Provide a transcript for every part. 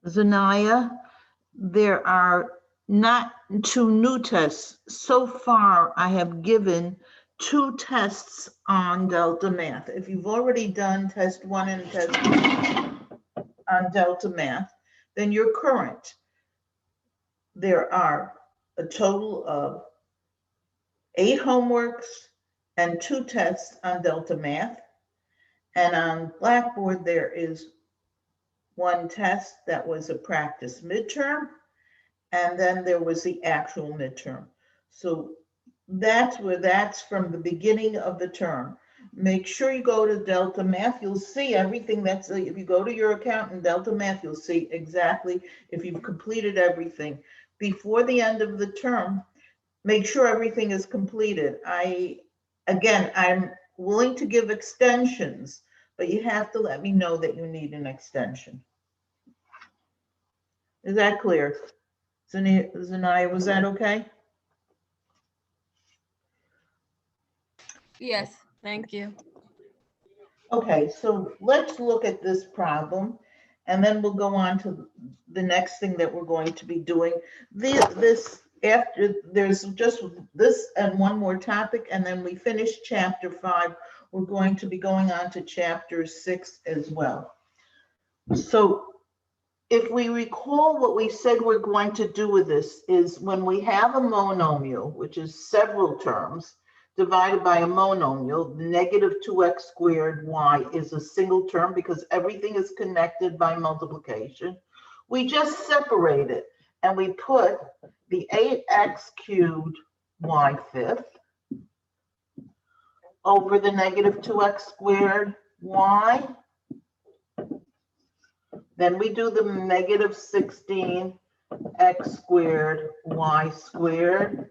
Zanaya, there are not 2 new tests. So far, I have given 2 tests on Delta Math. If you've already done test 1 and test 2 on Delta Math, then you're current. There are a total of 8 homeworks and 2 tests on Delta Math. And on Blackboard, there is 1 test that was a practice midterm, and then there was the actual midterm. So that's from the beginning of the term. Make sure you go to Delta Math. You'll see everything that's, if you go to your account in Delta Math, you'll see exactly if you've completed everything. Before the end of the term, make sure everything is completed. Again, I'm willing to give extensions, but you have to let me know that you need an extension. Is that clear? Zanaya, was that okay? Yes, thank you. Okay, so let's look at this problem, and then we'll go on to the next thing that we're going to be doing. After there's just this and one more topic, and then we finish chapter 5. We're going to be going on to chapter 6 as well. So if we recall what we said we're going to do with this is when we have a monomial, which is several terms, divided by a monomial, negative 2x squared y is a single term because everything is connected by multiplication. We just separate it and we put the 8x cubed y fifth over the negative 2x squared y. Then we do the negative 16x squared y squared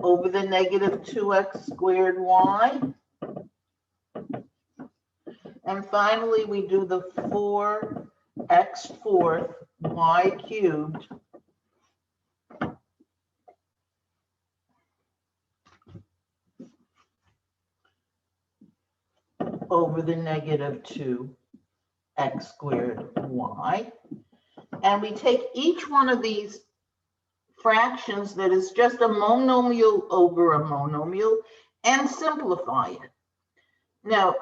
over the negative 2x squared y. And finally, we do the 4x fourth y cubed over the negative 2x squared y. And we take each one of these fractions that is just a monomial over a monomial and simplify it. Now,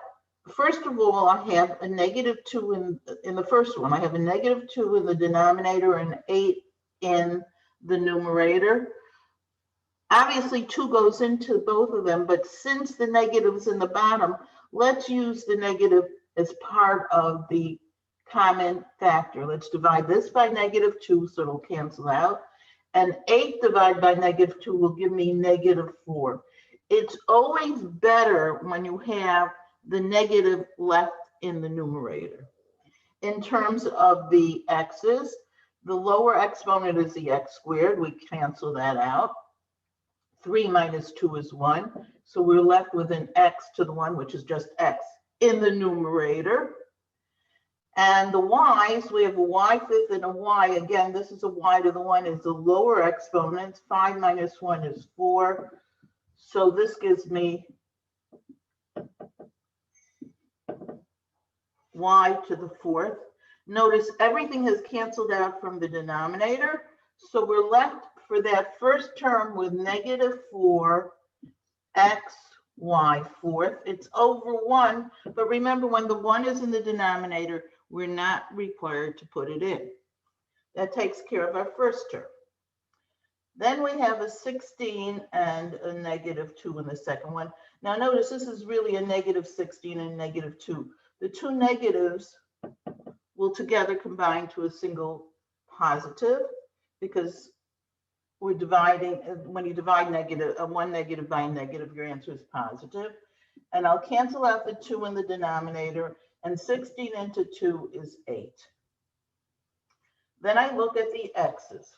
first of all, I have a negative 2 in the first one. I have a negative 2 in the denominator and 8 in the numerator. Obviously, 2 goes into both of them, but since the negative's in the bottom, let's use the negative as part of the common factor. Let's divide this by negative 2, so it'll cancel out. And 8 divided by negative 2 will give me negative 4. It's always better when you have the negative left in the numerator. In terms of the x's, the lower exponent is the x squared. We cancel that out. 3 minus 2 is 1. So we're left with an x to the 1, which is just x in the numerator. And the y's, we have a y fifth and a y. Again, this is a y to the 1 is the lower exponent. 5 minus 1 is 4. So this gives me y to the 4th. Notice everything has canceled out from the denominator. So we're left for that first term with negative 4x y fourth. It's over 1. But remember, when the 1 is in the denominator, we're not required to put it in. That takes care of our first term. Then we have a 16 and a negative 2 in the second one. Now notice this is really a negative 16 and negative 2. The two negatives will together combine to a single positive because we're dividing, when you divide one negative by a negative, your answer is positive. And I'll cancel out the 2 in the denominator, and 16 into 2 is 8. Then I look at the x's.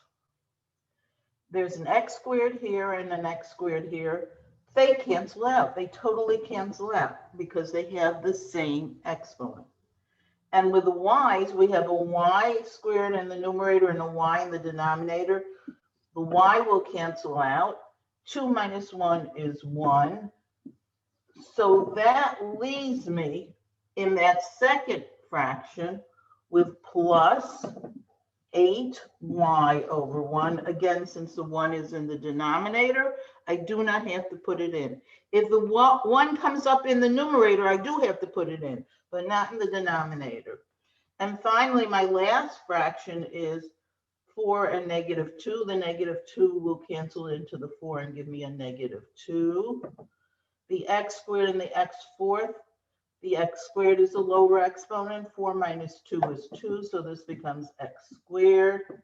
There's an x squared here and an x squared here. They cancel out. They totally cancel out because they have the same exponent. And with the y's, we have a y squared in the numerator and a y in the denominator. The y will cancel out. 2 minus 1 is 1. So that leaves me in that second fraction with plus 8y over 1. Again, since the 1 is in the denominator, I do not have to put it in. If the 1 comes up in the numerator, I do have to put it in, but not in the denominator. And finally, my last fraction is 4 and -2. The -2 will cancel into the 4 and give me a -2. The x squared and the x fourth. The x squared is a lower exponent. 4 minus 2 is 2, so this becomes x squared.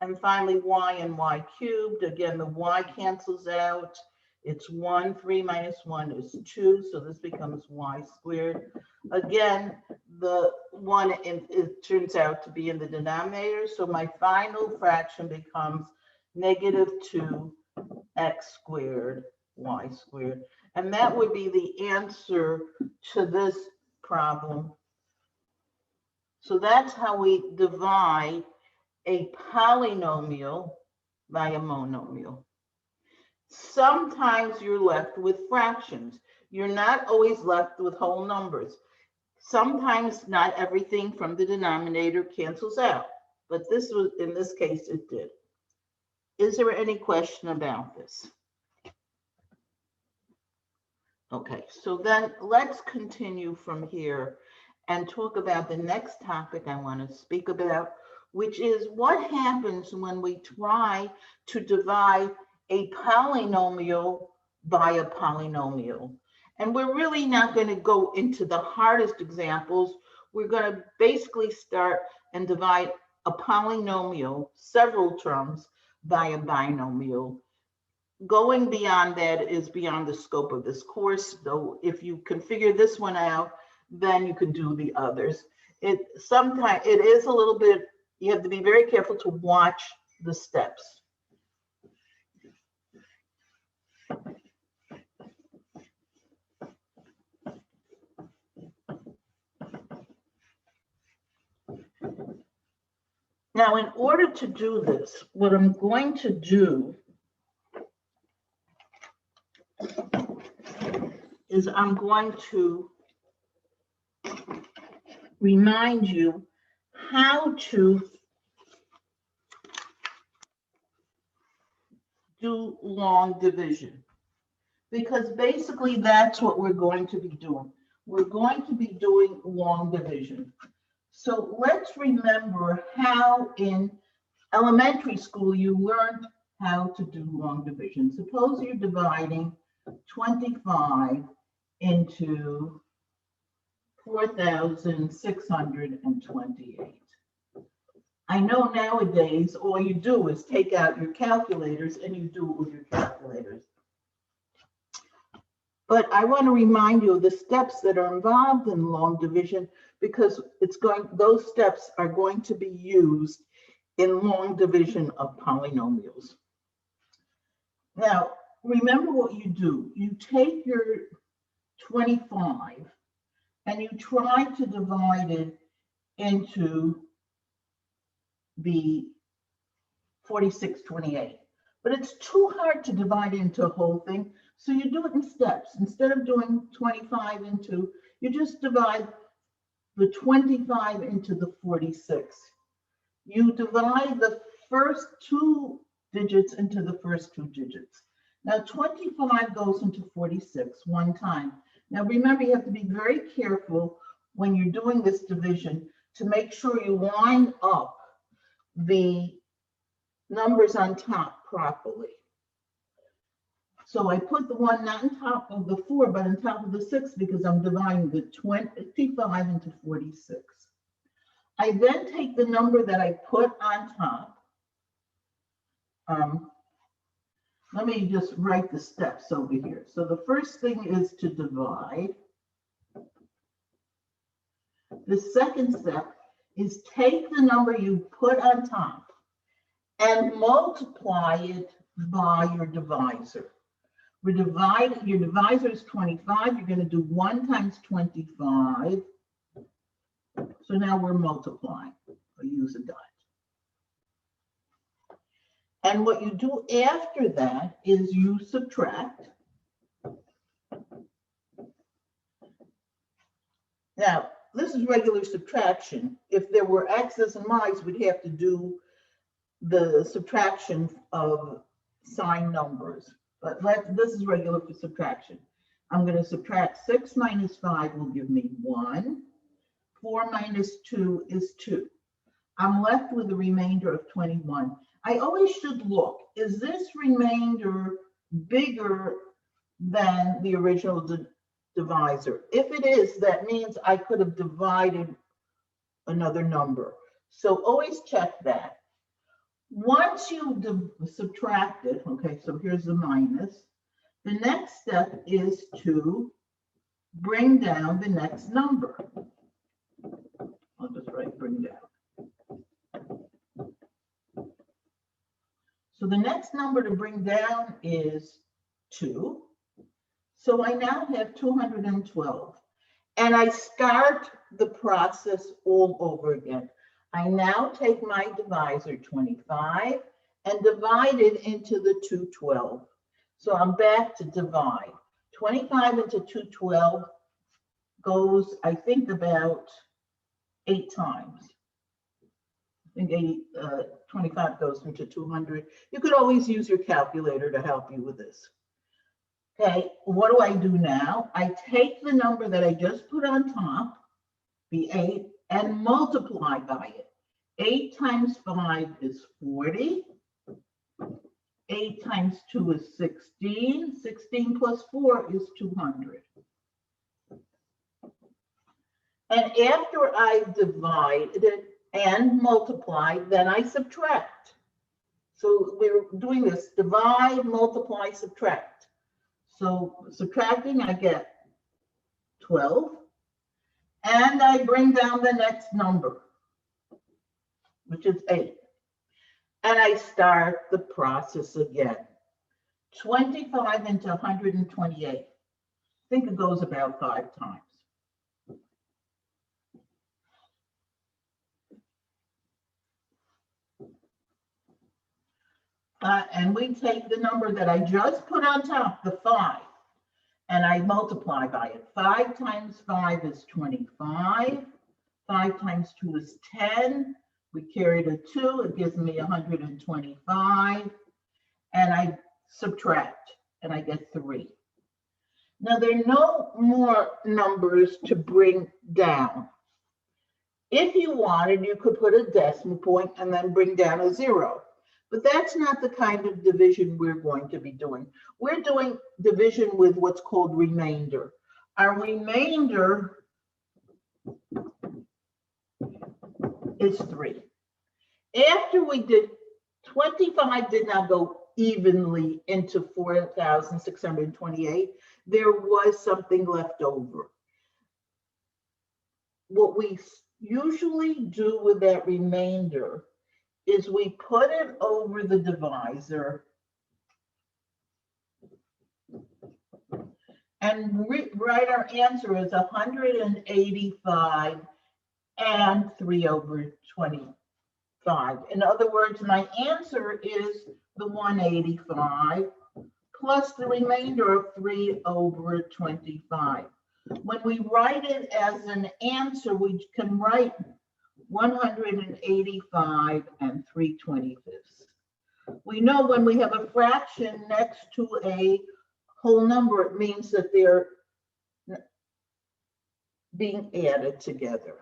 And finally, y and y cubed. Again, the y cancels out. It's 1. 3 minus 1 is 2, so this becomes y squared. Again, the 1 it turns out to be in the denominator, so my final fraction becomes -2 x squared y squared. And that would be the answer to this problem. So that's how we divide a polynomial by a monomial. Sometimes you're left with fractions. You're not always left with whole numbers. Sometimes not everything from the denominator cancels out, but this was, in this case, it did. Is there any question about this? Okay, so then let's continue from here and talk about the next topic I want to speak about, which is what happens when we try to divide a polynomial by a polynomial. And we're really not going to go into the hardest examples. We're going to basically start and divide a polynomial, several terms, by a binomial. Going beyond that is beyond the scope of this course, though if you can figure this one out, then you can do the others. Sometimes it is a little bit, you have to be very careful to watch the steps. Now, in order to do this, what I'm going to do is I'm going to remind you how to do long division, because basically that's what we're going to be doing. We're going to be doing long division. So let's remember how in elementary school you learned how to do long division. Suppose you're dividing 25 into 4,628. I know nowadays all you do is take out your calculators and you do it with your calculators. But I want to remind you of the steps that are involved in long division, because those steps are going to be used in long division of polynomials. Now, remember what you do. You take your 25 and you try to divide it into the 4628. But it's too hard to divide into a whole thing, so you do it in steps. Instead of doing 25 into, you just divide the 25 into the 46. You divide the first 2 digits into the first 2 digits. Now 25 goes into 46 one time. Now remember, you have to be very careful when you're doing this division to make sure you line up the numbers on top properly. So I put the one not on top of the 4, but on top of the 6, because I'm dividing the 25 into 46. I then take the number that I put on top. Let me just write the steps over here. So the first thing is to divide. The second step is take the number you put on top and multiply it by your divisor. Your divisor is 25. You're going to do 1 times 25. So now we're multiplying. I'll use a dot. And what you do after that is you subtract. Now, this is regular subtraction. If there were x's and y's, we'd have to do the subtraction of sign numbers. But this is regular for subtraction. I'm going to subtract 6 minus 5 will give me 1. 4 minus 2 is 2. I'm left with a remainder of 21. I always should look, is this remainder bigger than the original divisor? If it is, that means I could have divided another number. So always check that. Once you subtract it, okay, so here's the minus. The next step is to bring down the next number. I'll just write bring down. So the next number to bring down is 2. So I now have 212. And I start the process all over again. I now take my divisor 25 and divide it into the 212. So I'm back to divide. 25 into 212 goes, I think, about 8 times. I think 25 goes into 200. You could always use your calculator to help you with this. Okay, what do I do now? I take the number that I just put on top, the 8, and multiply by it. 8 times 5 is 40. 8 times 2 is 16. 16 plus 4 is 200. And after I divide it and multiply, then I subtract. So we're doing this, divide, multiply, subtract. So subtracting, I get 12. And I bring down the next number, which is 8. And I start the process again. 25 into 128. I think it goes about 5 times. And we take the number that I just put on top, the 5, and I multiply by it. 5 times 5 is 25. 5 times 2 is 10. We carried a 2, it gives me 125. And I subtract, and I get 3. Now, there are no more numbers to bring down. If you wanted, you could put a decimal point and then bring down a 0. But that's not the kind of division we're going to be doing. We're doing division with what's called remainder. Our remainder is 3. After we did, 25 did not go evenly into 4,628. There was something left over. What we usually do with that remainder is we put it over the divisor and write our answer as 185 and 3 over 25. In other words, my answer is the 185 plus the remainder of 3 over 25. When we write it as an answer, we can write 185 and 3/25. We know when we have a fraction next to a whole number, it means that they're being added together.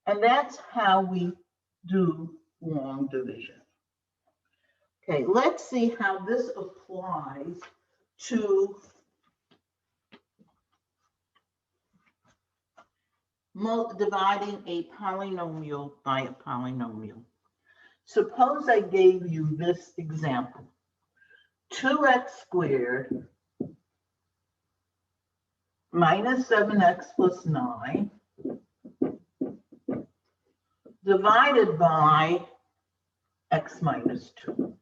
And that's how we do long division. Okay, let's see how this applies to dividing a polynomial by a polynomial. Suppose I gave you this example. 2x squared minus 7x plus 9 divided by x minus 2.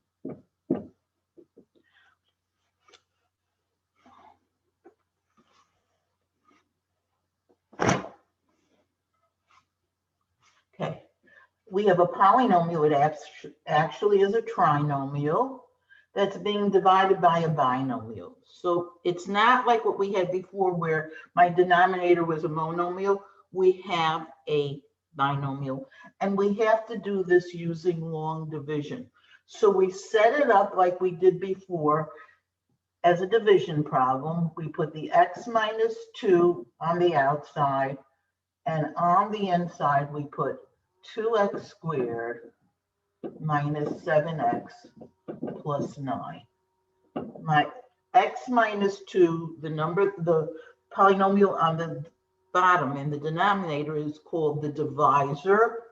Okay, we have a polynomial. It actually is a trinomial that's being divided by a binomial. So it's not like what we had before where my denominator was a monomial. we have a binomial, and we have to do this using long division. So we set it up like we did before as a division problem. We put the x minus 2 on the outside, and on the inside we put 2x squared minus 7x plus 9. My x minus 2, the polynomial on the bottom in the denominator is called the divisor.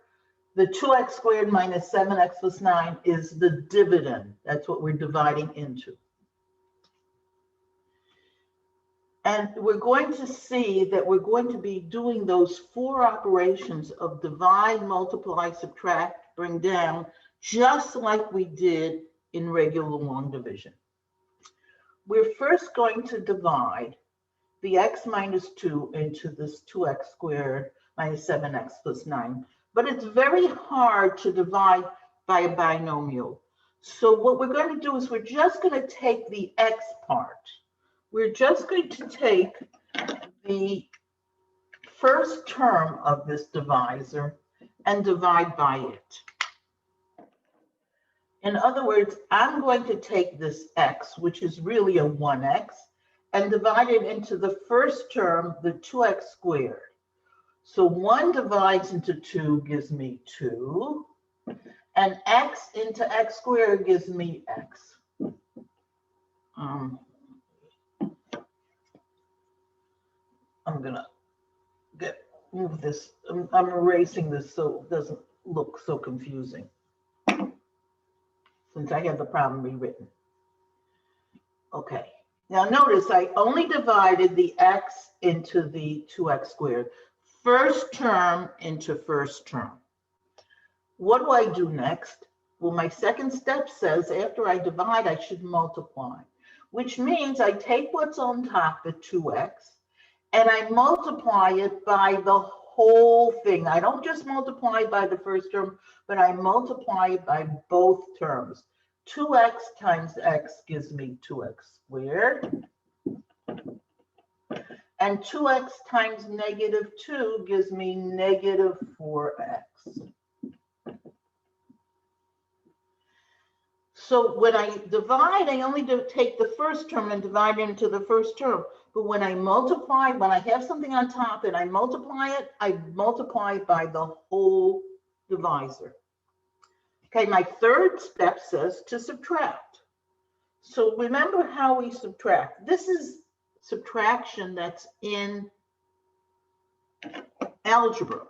The 2x squared minus 7x plus 9 is the dividend. That's what we're dividing into. And we're going to see that we're going to be doing those 4 operations of divide, multiply, subtract, bring down, just like we did in regular long division. We're first going to divide the x minus 2 into this 2x squared minus 7x plus 9. But it's very hard to divide by a binomial. So what we're going to do is we're just going to take the x part. We're just going to take the first term of this divisor and divide by it. In other words, I'm going to take this x, which is really a 1x, and divide it into the first term, the 2x squared. So 1 divides into 2 gives me 2, and x into x squared gives me x. I'm gonna move this. I'm erasing this so it doesn't look so confusing, since I have the problem rewritten. Okay, now notice I only divided the x into the 2x squared. First term into first term. What do I do next? Well, my second step says after I divide, I should multiply, which means I take what's on top, the 2x, and I multiply it by the whole thing. I don't just multiply by the first term, but I multiply it by both terms. 2x times x gives me 2x squared. And 2x times negative 2 gives me negative 4x. So when I divide, I only take the first term and divide it into the first term. But when I multiply, when I have something on top and I multiply it by the whole divisor. Okay, my third step says to subtract. So remember how we subtract. This is subtraction that's in algebra.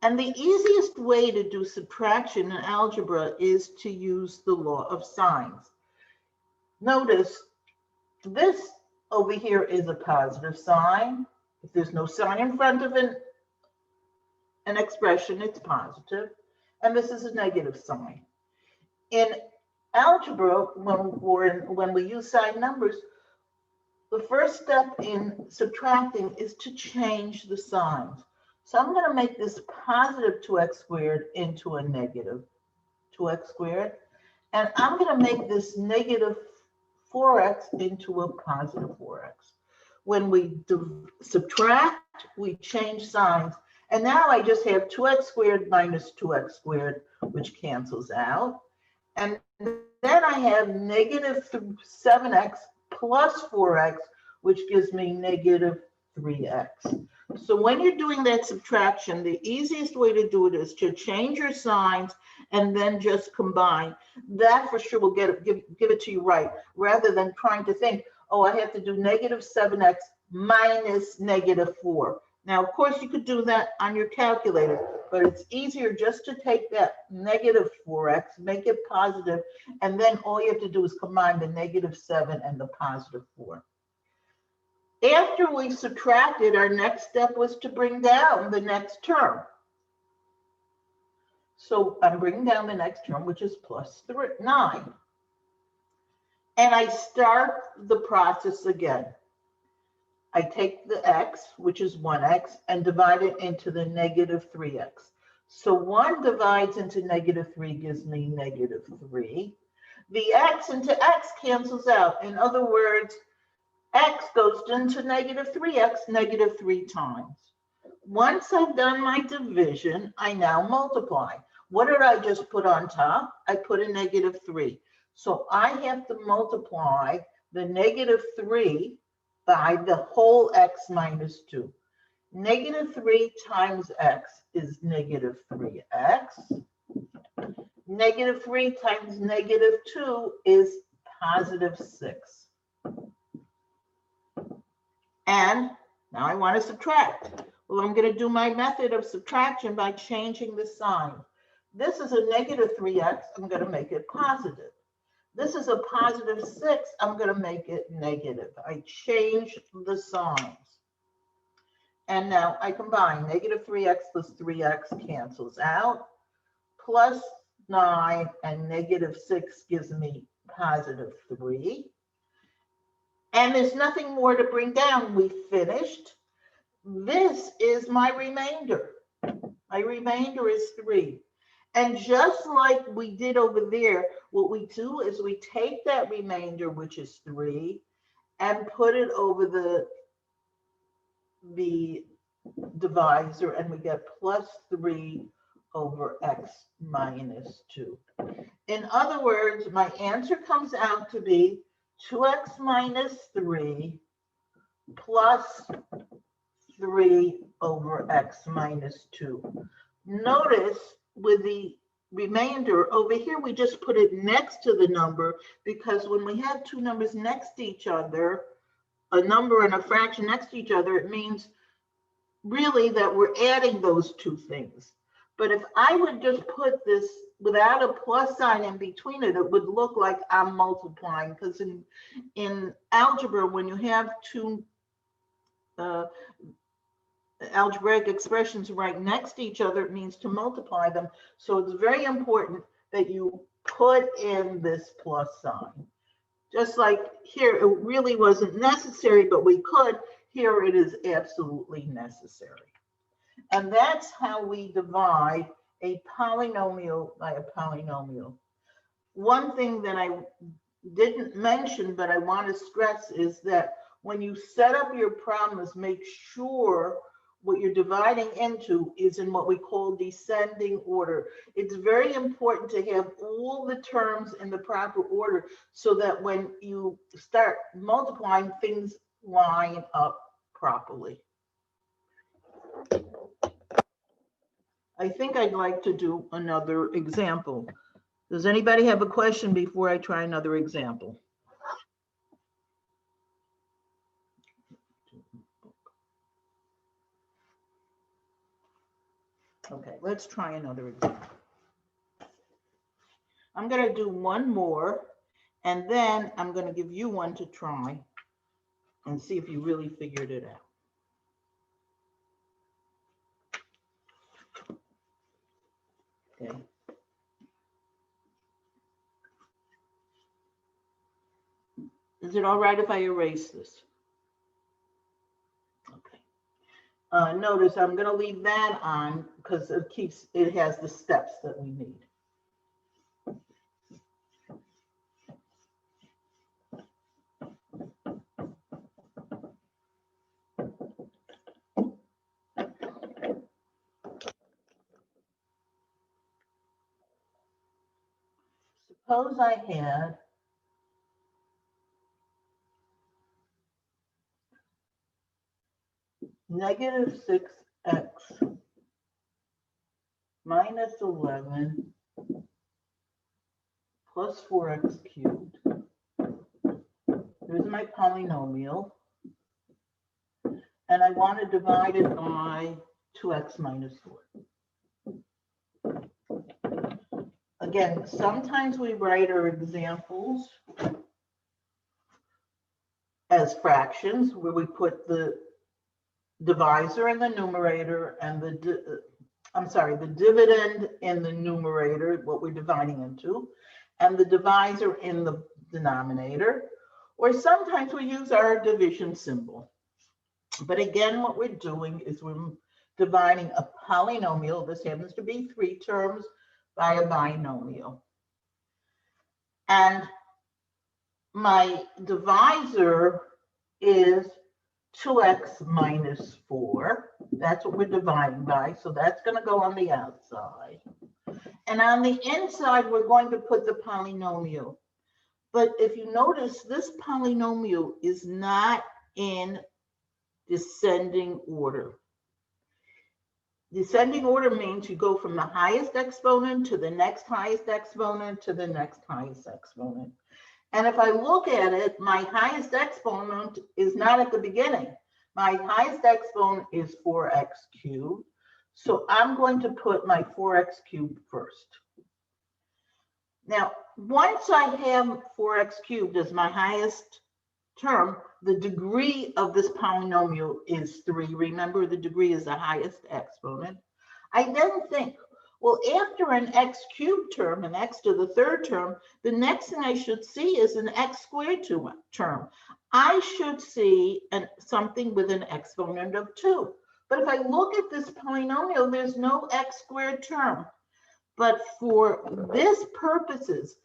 And the easiest way to do subtraction in algebra is to use the law of signs. Notice this over here is a positive sign. If there's no sign in front of an expression, it's positive. And this is a negative sign. In algebra, when we use sign numbers, the first step in subtracting is to change the signs. So I'm going to make this positive 2x squared into a negative 2x squared. And I'm going to make this negative 4x into a positive 4x. When we subtract, we change signs. And now I just have 2x squared minus 2x squared, which cancels out. And then I have negative 7x plus 4x, which gives me negative 3x. So when you're doing that subtraction, the easiest way to do it is to change your signs and then just combine. That for sure will give it to you right, rather than trying to think, oh, I have to do negative 7x minus negative 4. Now, of course, you could do that on your calculator, but it's easier just to take that negative 4x, make it positive, and then all you have to do is combine the negative 7 and the positive 4. After we subtracted, our next step was to bring down the next term. So I'm bringing down the next term, which is plus 9. And I start the process again. I take the x, which is 1x, and divide it into the negative 3x. So 1 divides into negative 3 gives me negative 3. The x into x cancels out. In other words, x goes into negative 3x negative 3 times. Once I've done my division, I now multiply. What did I just put on top? I put a -3. So I have to multiply the -3 by the whole x minus 2. -3 times x is -3x. -3 times -2 is +6. And now I want to subtract. Well, I'm going to do my method of subtraction by changing the sign. This is a -3x, I'm going to make it positive. This is a +6, I'm going to make it negative. I change the signs. And now I combine -3x plus 3x cancels out, plus 9 and -6 gives me +3. And there's nothing more to bring down. We finished. This is my remainder. My remainder is 3. And just like we did over there, what we do is we take that remainder, which is 3, and put it over the divisor, and we get +3 over x minus 2. In other words, my answer comes out to be 2x minus 3 plus 3 over x minus 2. Notice with the remainder over here, we just put it next to the number, because when we have two numbers next to each other, a number and a fraction next to each other, it means really that we're adding those two things. But if I would just put this without a plus sign in between it, it would look like I'm multiplying, because in algebra, when you have two algebraic expressions right next to each other, it means to multiply them. So it's very important that you put in this plus sign. Just like here, it really wasn't necessary, but we could. Here it is absolutely necessary. And that's how we divide a polynomial by a polynomial. One thing that I didn't mention, but I want to stress, is that when you set up your problems, make sure what you're dividing into is in what we call descending order. It's very important to have all the terms in the proper order so that when you start multiplying, things line up properly. I think I'd like to do another example. Does anybody have a question before I try another example? Okay, let's try another example. I'm going to do one more, and then I'm going to give you one to try and see if you really figured it out. Okay. Is it all right if I erase this? Okay. Notice I'm going to leave that on because it has the steps that we need. Suppose I had -6x minus 11 plus 4x cubed. There's my polynomial. And I want to divide it by 2x minus 4. Again, sometimes we write our examples as fractions, where we put the divisor in the numerator and the dividend in the numerator, what we're dividing into, and the divisor in the denominator. Or sometimes we use our division symbol. But again, what we're doing is we're dividing a polynomial, this happens to be 3 terms, by a binomial. And my divisor is 2x minus 4. That's what we're dividing by. So that's going to go on the outside. And on the inside, we're going to put the polynomial. But if you notice, this polynomial is not in descending order. Descending order means you go from the highest exponent to the next highest exponent to the next highest exponent. And if I look at it, my highest exponent is not at the beginning. My highest exponent is 4x cubed. So I'm going to put my 4x cubed first. Now, once I have 4x cubed as my highest term, the degree of this polynomial is 3. Remember, the degree is the highest exponent. I then think, well, after an x cubed term, an x to the third term, the next thing I should see is an x squared term. I should see something with an exponent of 2. But if I look at this polynomial, there's no x squared term. But for this purposes,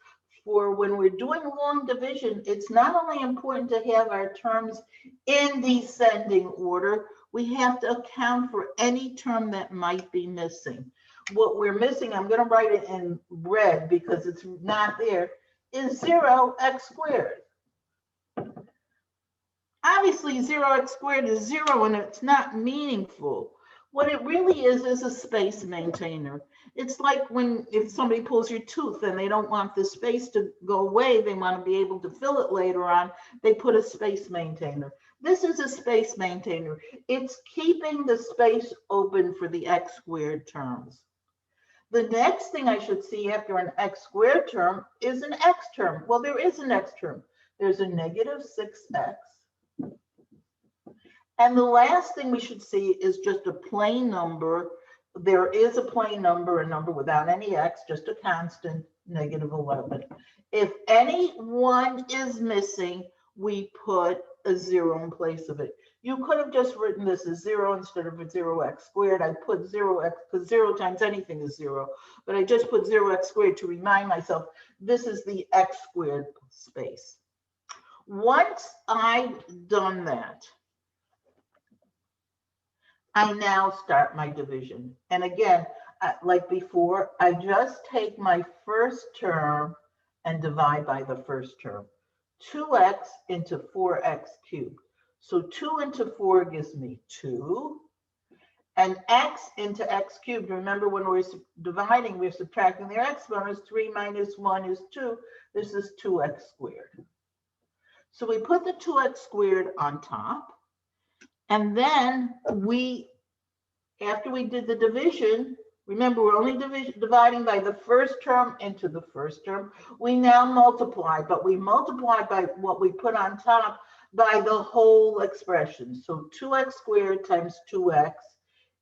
for when we're doing long division, it's not only important to have our terms in descending order, we have to account for any term that might be missing. What we're missing, I'm going to write it in red because it's not there, is 0x squared. Obviously, 0x squared is 0 and it's not meaningful. What it really is a space maintainer. It's like if somebody pulls your tooth and they don't want the space to go away, they want to be able to fill it later on, they put a space maintainer. This is a space maintainer. It's keeping the space open for the x squared terms. The next thing I should see after an x squared term is an x term. Well, there is an x term. There's a negative 6x. And the last thing we should see is just a plain number. There is a plain number, a number without any x, just a constant, negative 11. If any one is missing, we put a 0 in place of it. You could have just written this as 0 instead of a 0x squared. I put 0x because 0 times anything is 0. But I just put 0x squared to remind myself this is the x squared space. Once I've done that, I now start my division. And again, like before, I just take my first term and divide by the first term. 2x into 4x cubed. So 2 into 4 gives me 2. And x into x cubed, remember when we're dividing, we're subtracting their exponents. 3 minus 1 is 2. This is 2x squared. So we put the 2x squared on top. And then after we did the division, remember we're only dividing by the first term into the first term. We now multiply, but we multiply by what we put on top by the whole expression. So 2x squared times 2x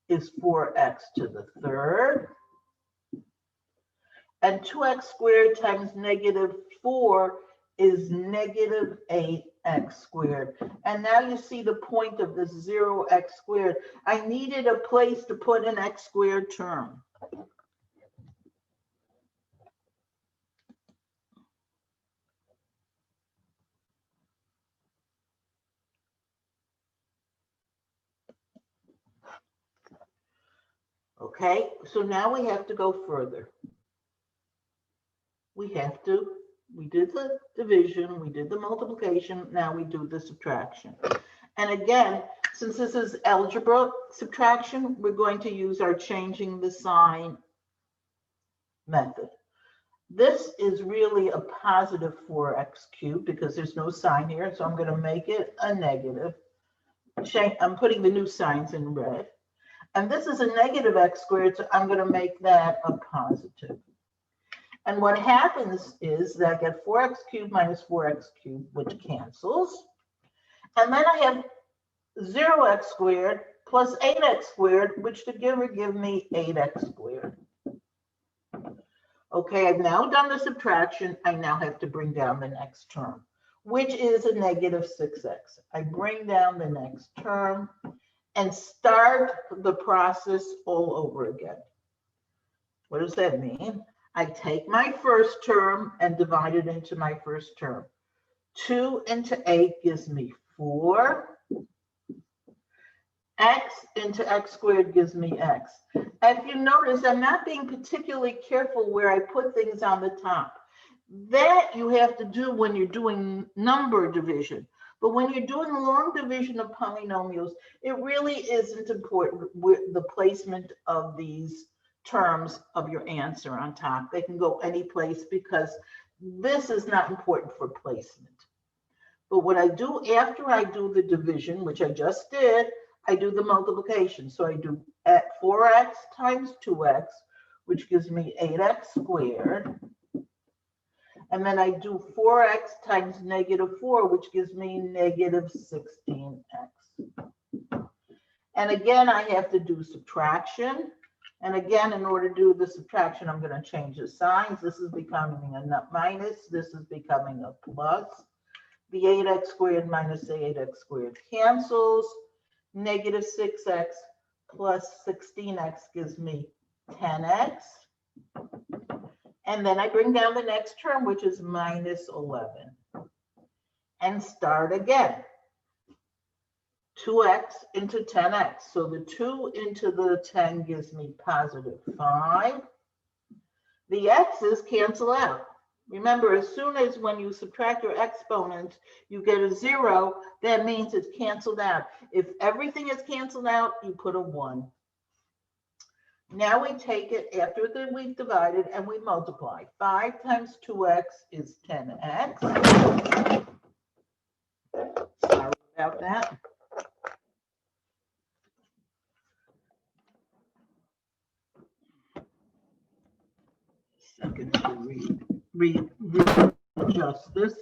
is 4x to the third. And 2x squared times negative 4 is negative 8x squared. And now you see the point of this 0x squared. I needed a place to put an x squared term. Okay, so now we have to go further. We did the division, we did the multiplication, now we do the subtraction. And again, since this is algebra subtraction, we're going to use our changing the sign method. This is really a positive 4x cubed because there's no sign here, so I'm going to make it a negative. I'm putting the new signs in red. And this is a negative x squared, so I'm going to make that a positive. And what happens is that I get 4x cubed minus 4x cubed, which cancels. And then I have 0x squared plus 8x squared, which together give me 8x squared. Okay, I've now done the subtraction. I now have to bring down the next term, which is a negative 6x. I bring down the next term and start the process all over again. What does that mean? I take my first term and divide it into my first term. 2 into 8 gives me 4. X into x squared gives me x. If you notice, I'm not being particularly careful where I put things on the top. That you have to do when you're doing number division. But when you're doing long division of polynomials, it really isn't important with the placement of these terms of your answer on top. They can go any place because this is not important for placement. But what I do after I do the division, which I just did, I do the multiplication. So I do at 4x times 2x, which gives me 8x squared. And then I do 4x times -4, which gives me -16x. And again, I have to do subtraction. And again, in order to do the subtraction, I'm going to change the signs. This is becoming a minus. This is becoming a plus. The 8x squared minus the 8x squared cancels. -6x plus 16x gives me 10x. And then I bring down the next term, which is -11. And start again. 2x into 10x. So the 2 into the 10 gives me +5. The x's cancel out. Remember, as soon as when you subtract your exponents, you get a 0, that means it's canceled out. If everything is canceled out, you put a 1. Now we take it after we've divided and we multiply. 5 times 2x is 10x. Sorry about that. Second to readjust this.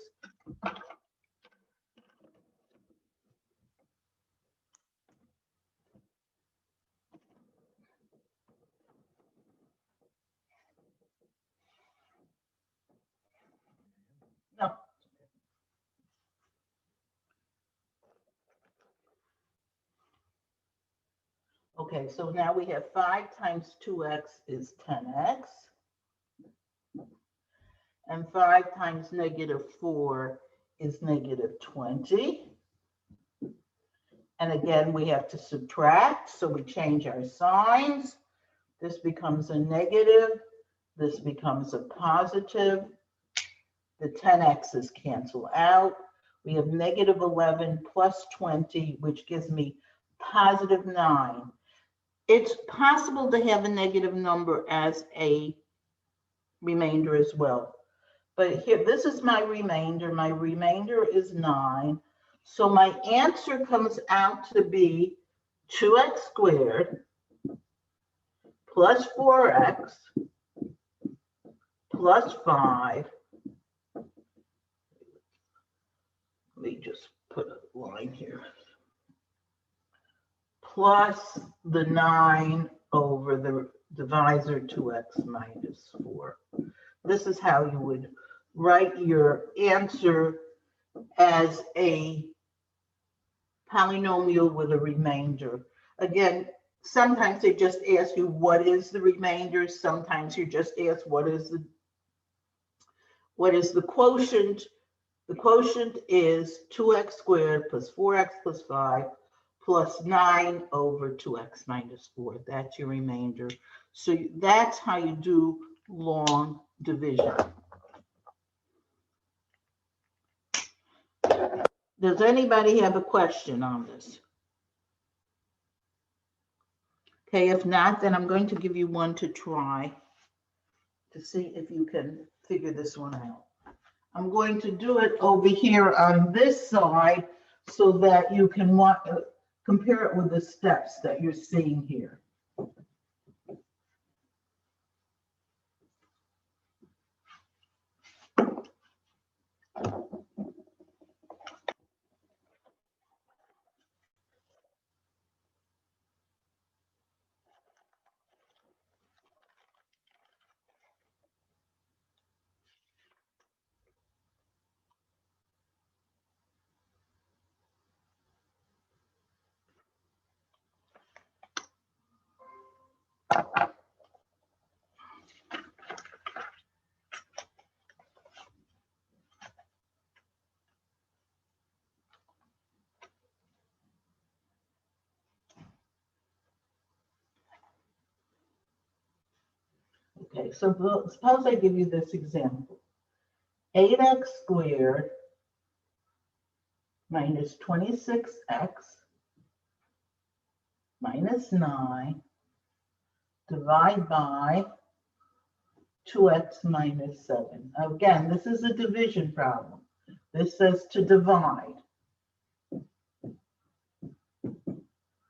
No. Okay, so now we have 5 times 2x is 10x. And 5 times -4 is -20. And again, we have to subtract, so we change our signs. This becomes a negative. This becomes a positive. The 10x's cancel out. We have -11 plus 20, which gives me +9. It's possible to have a negative number as a remainder as well. But here, this is my remainder. My remainder is 9. So my answer comes out to be 2x squared plus 4x plus 5. Let me just put a line here. Plus the 9 over the divisor 2x minus 4. This is how you would write your answer as a polynomial with a remainder. Again, sometimes they just ask you what is the remainder. Sometimes you just ask what is the quotient. The quotient is 2x squared plus 4x plus 5 plus 9 over 2x minus 4. That's your remainder. So that's how you do long division. Does anybody have a question on this? Okay, if not, then I'm going to give you one to try to see if you can figure this one out. I'm going to do it over here on this side so that you can compare it with the steps that you're seeing here. Okay, so suppose I give you this example. 8x squared minus 26x minus 9 divide by 2x minus 7. Again, this is a division problem. This says to divide.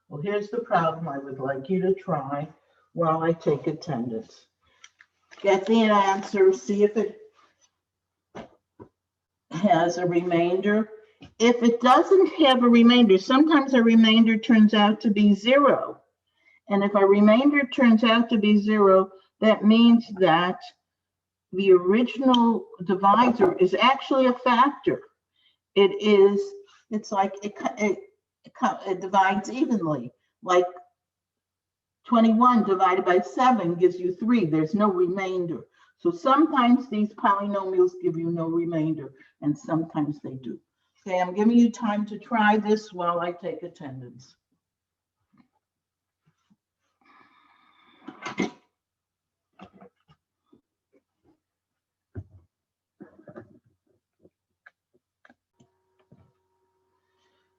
Well, here's the problem I would like you to try while I take attendance. Get the answer, see if it has a remainder. If it doesn't have a remainder, sometimes a remainder turns out to be 0. And if a remainder turns out to be 0, that means that the original divisor is actually a factor. It's like it divides evenly. Like 21 divided by 7 gives you 3. There's no remainder. So sometimes these polynomials give you no remainder, and sometimes they do. Okay, I'm giving you time to try this while I take attendance.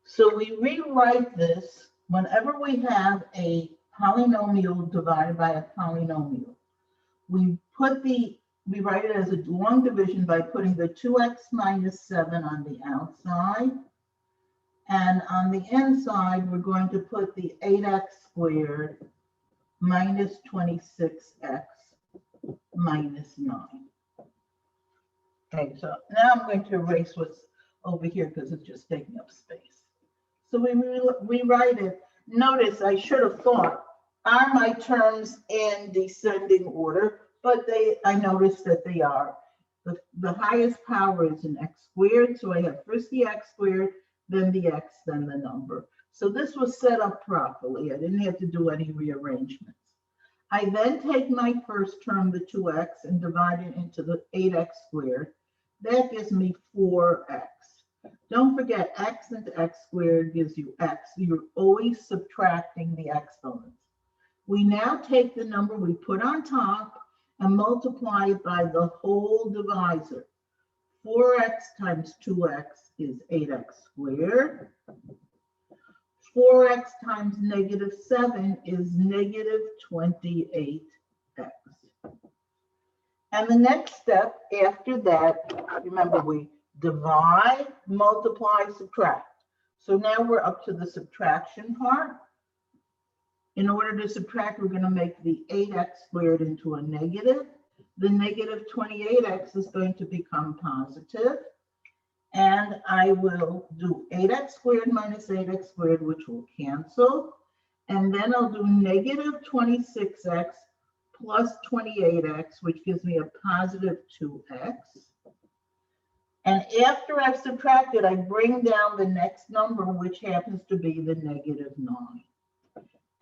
So we rewrite this whenever we have a polynomial divided by a polynomial. We write it as a long division by putting the 2x minus 7 on the outside. And on the inside, we're going to put the 8x squared minus 26x minus 9. Okay, so now I'm going to erase what's over here because it's just taking up space. So we rewrite it. Notice I should have thought, are my terms in descending order? But I noticed that they are. The highest power is in x squared. So I have first the x squared, then the x, then the number. So this was set up properly. I didn't have to do any rearrangements. I then take my first term, the 2x, and divide it into the 8x squared. That gives me 4x. Don't forget, x into x squared gives you x. You're always subtracting the exponents. We now take the number we put on top and multiply it by the whole divisor. 4x times 2x is 8x squared. 4x times negative 7 is negative 28x. And the next step after that, remember, we divide, multiply, subtract. So now we're up to the subtraction part. In order to subtract, we're going to make the 8x squared into a negative. The negative 28x is going to become positive. And I will do 8x squared minus 8x squared, which will cancel. And then I'll do negative 26x plus 28x, which gives me a positive 2x. And after I've subtracted, I bring down the next number, which happens to be the negative 9.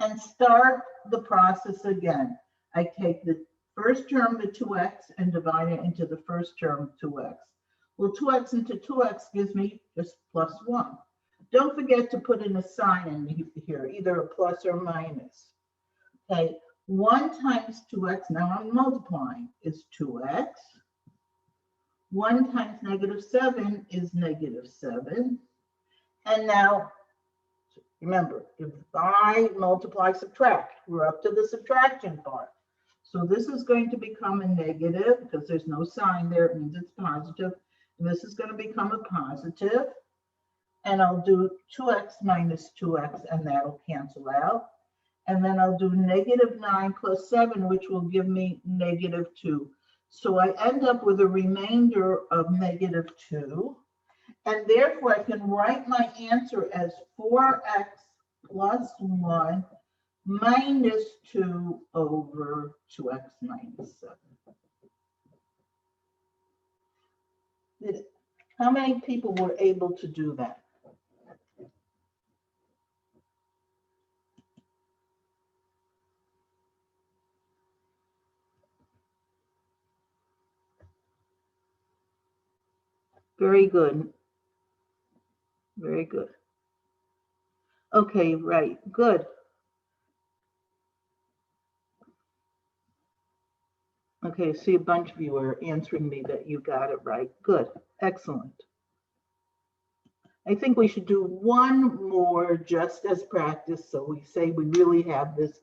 And start the process again. I take the first term, the 2x, and divide it into the first term, 2x. Well, 2x into 2x gives me just plus 1. Don't forget to put in a sign in here, either a plus or minus. Okay, 1 times 2x, now I'm multiplying, is 2x. 1 times negative 7 is negative 7. And now, remember, divide, multiply, subtract. We're up to the subtraction part. So this is going to become a negative because there's no sign there. It means it's positive. And this is going to become a positive. And I'll do 2x minus 2x, and that'll cancel out. And then I'll do negative 9 plus 7, which will give me negative 2. So I end up with a remainder of negative 2. And therefore, I can write my answer as 4x plus 1 minus 2 over 2x minus 7. How many people were able to do that? Very good. Very good. Okay, right, good. Okay, see, a bunch of you are answering me that you got it right. Good, excellent. I think we should do one more just as practice, so we say we really have this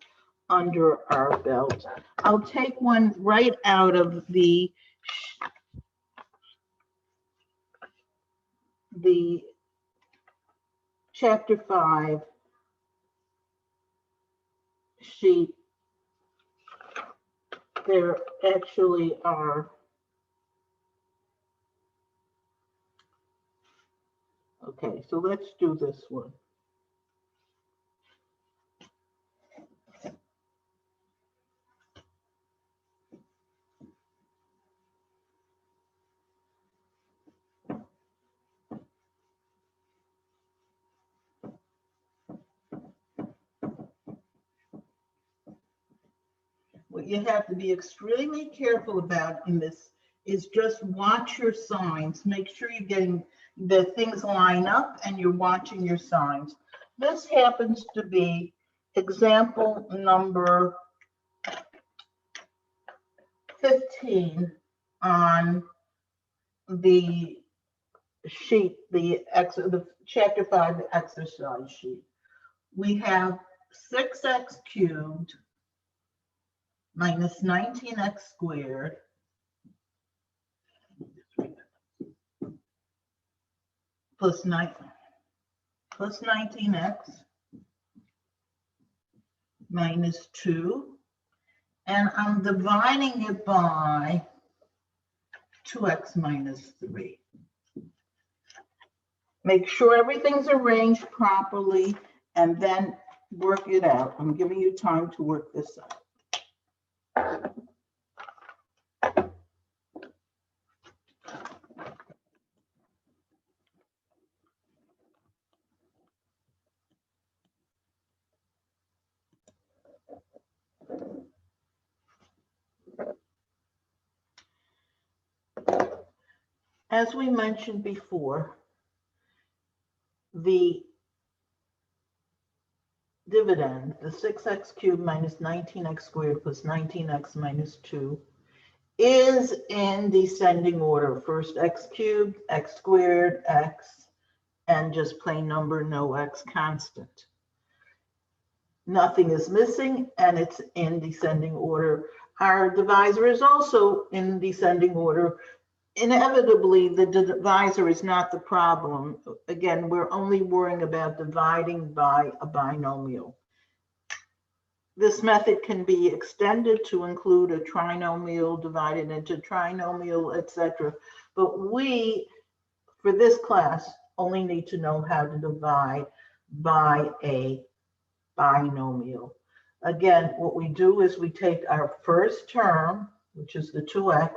under our belt. I'll take one right out of the chapter 5 sheet. There actually are, okay, so let's do this one. What you have to be extremely careful about in this is just watch your signs. Make sure you're getting the things line up and you're watching your signs. This happens to be example number 15 on the sheet, the chapter 5 exercise sheet. We have 6x cubed minus 19x squared plus 19x minus 2, and I'm dividing it by 2x minus 3. Make sure everything's arranged properly and then work it out. I'm giving you time to work this out. As we mentioned before, the dividend, the 6x cubed minus 19x squared plus 19x minus 2, is in descending order. First x cubed, x squared, x, and just plain number, no x constant. Nothing is missing, and it's in descending order. Our divisor is also in descending order. Inevitably, the divisor is not the problem. Again, we're only worrying about dividing by a binomial. This method can be extended to include a trinomial divided into trinomial, etc. But we, for this class, only need to know how to divide by a binomial. Again, what we do is we take our first term, which is the 2x,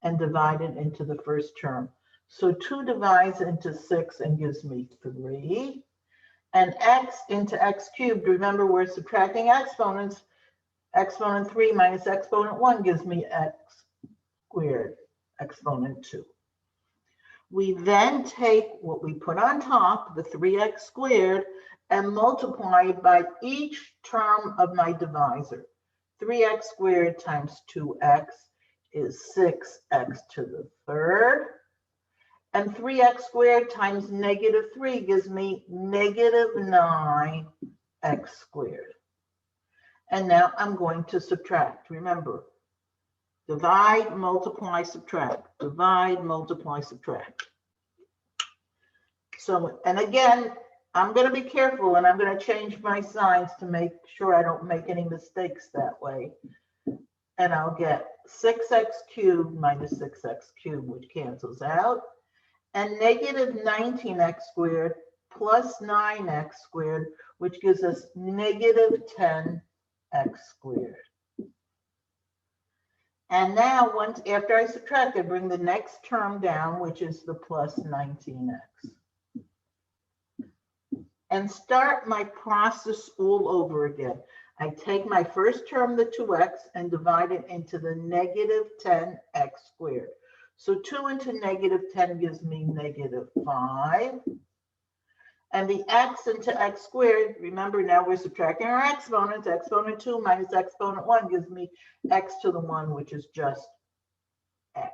and divide it into the first term. So 2 divides into 6 and gives me 3. And x into x cubed, remember we're subtracting exponents. Exponent 3 minus exponent 1 gives me x squared, exponent 2. We then take what we put on top, the 3x squared, and multiply it by each term of my divisor. 3x squared times 2x is 6x to the third. And 3x squared times negative 3 gives me negative 9x squared. And now I'm going to subtract. Remember, divide, multiply, subtract. Divide, multiply, subtract. So, and again, I'm going to be careful and I'm going to change my signs to make sure I don't make any mistakes that way. And I'll get 6x cubed minus 6x cubed, which cancels out, and negative 19x squared plus 9x squared, which gives us negative 10x squared. And now, once after I subtract, I bring the next term down, which is the plus 19x. And start my process all over again. I take my first term, the 2x, and divide it into the negative 10x squared. So 2 into negative 10 gives me negative 5. And the x into x squared, remember now we're subtracting our exponents. Exponent 2 minus exponent 1 gives me x to the 1, which is just x.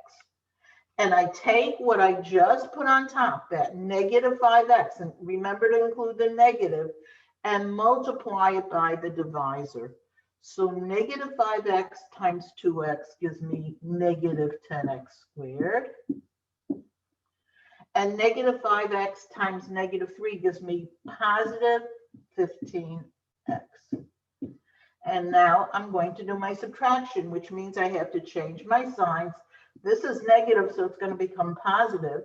And I take what I just put on top, that negative 5x, and remember to include the negative, and multiply it by the divisor. So negative 5x times 2x gives me negative 10x squared. And negative 5x times negative 3 gives me positive 15x. And now I'm going to do my subtraction, which means I have to change my signs. This is negative, so it's going to become positive.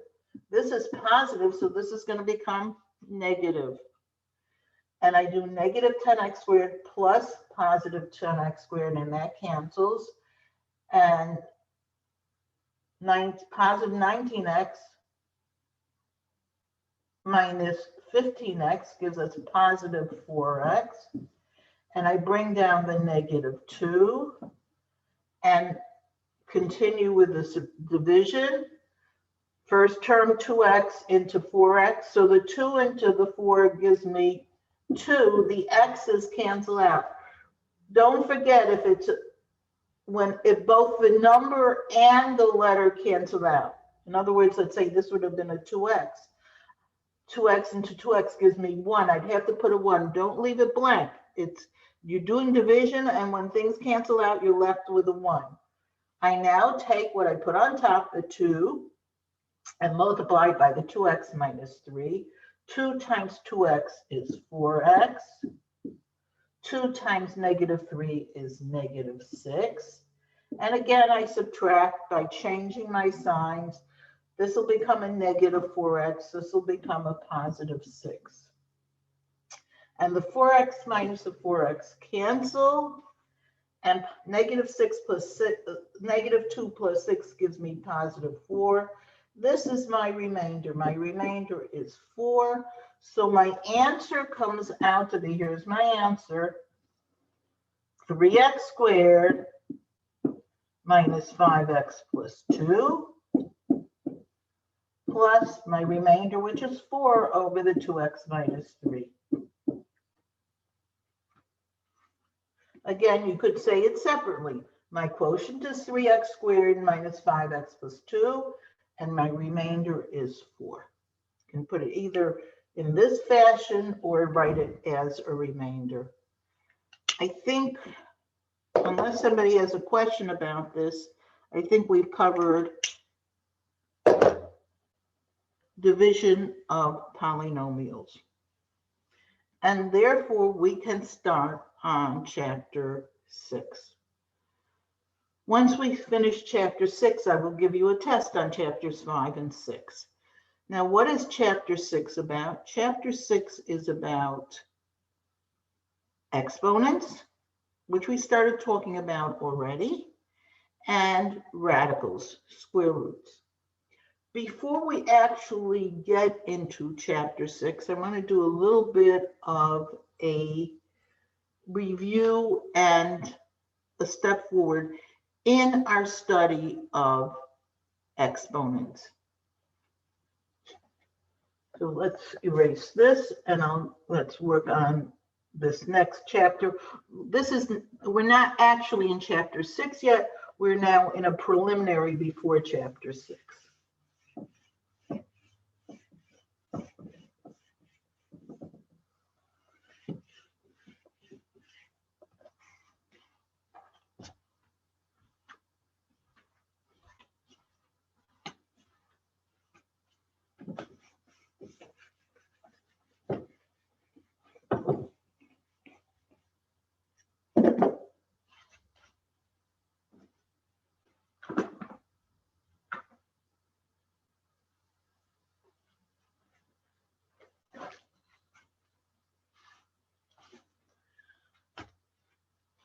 This is positive, so this is going to become negative. And I do negative 10x squared plus positive 10x squared, and that cancels. And positive 19x minus 15x gives us positive 4x. And I bring down the negative 2 and continue with the division. First term 2x into 4x. So the 2 into the 4 gives me 2. The x's cancel out. Don't forget if both the number and the letter cancel out. In other words, let's say this would have been a 2x. 2x into 2x gives me 1. I'd have to put a 1. Don't leave it blank. You're doing division, and when things cancel out, you're left with a 1. I now take what I put on top, the 2, and multiply it by the 2x minus 3. 2 times 2x is 4x. 2 times negative 3 is negative 6. And again, I subtract by changing my signs. This will become a negative 4x. This will become a positive 6. And the 4x minus the 4x cancel. And negative 2 plus 6 gives me positive 4. This is my remainder. My remainder is 4. So my answer comes out to be, here's my answer, 3x squared minus 5x plus 2 plus my remainder, which is 4 over the 2x minus 3. Again, you could say it separately. My quotient is 3x squared minus 5x plus 2, and my remainder is 4. You can put it either in this fashion or write it as a remainder. I think, unless somebody has a question about this, I think we've covered division of polynomials. And therefore, we can start on chapter 6. Once we finish chapter 6, I will give you a test on chapters 5 and 6. Now, what is chapter 6 about? Chapter 6 is about exponents, which we started talking about already, and radicals, square roots. Before we actually get into chapter 6, I want to do a little bit of a review and a step forward in our study of exponents. So let's erase this, and let's work on this next chapter. We're not actually in chapter 6 yet. We're now in a preliminary before chapter 6.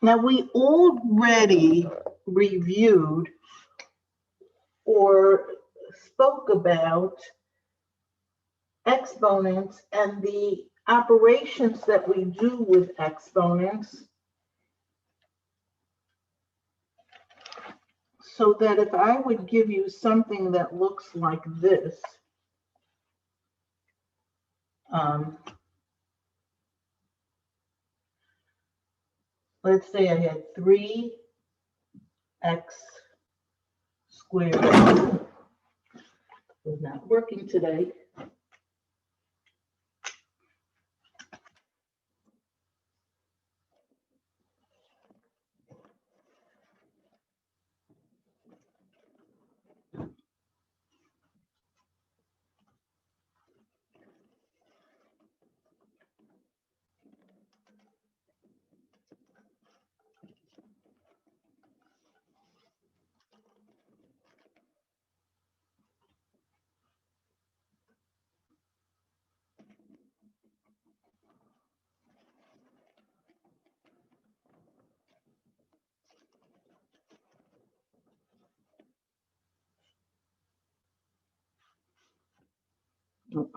Now, we already reviewed or spoke about exponents and the operations that we do with exponents, so that if I would give you something that looks like this, let's say I had 3x squared. It's not working today.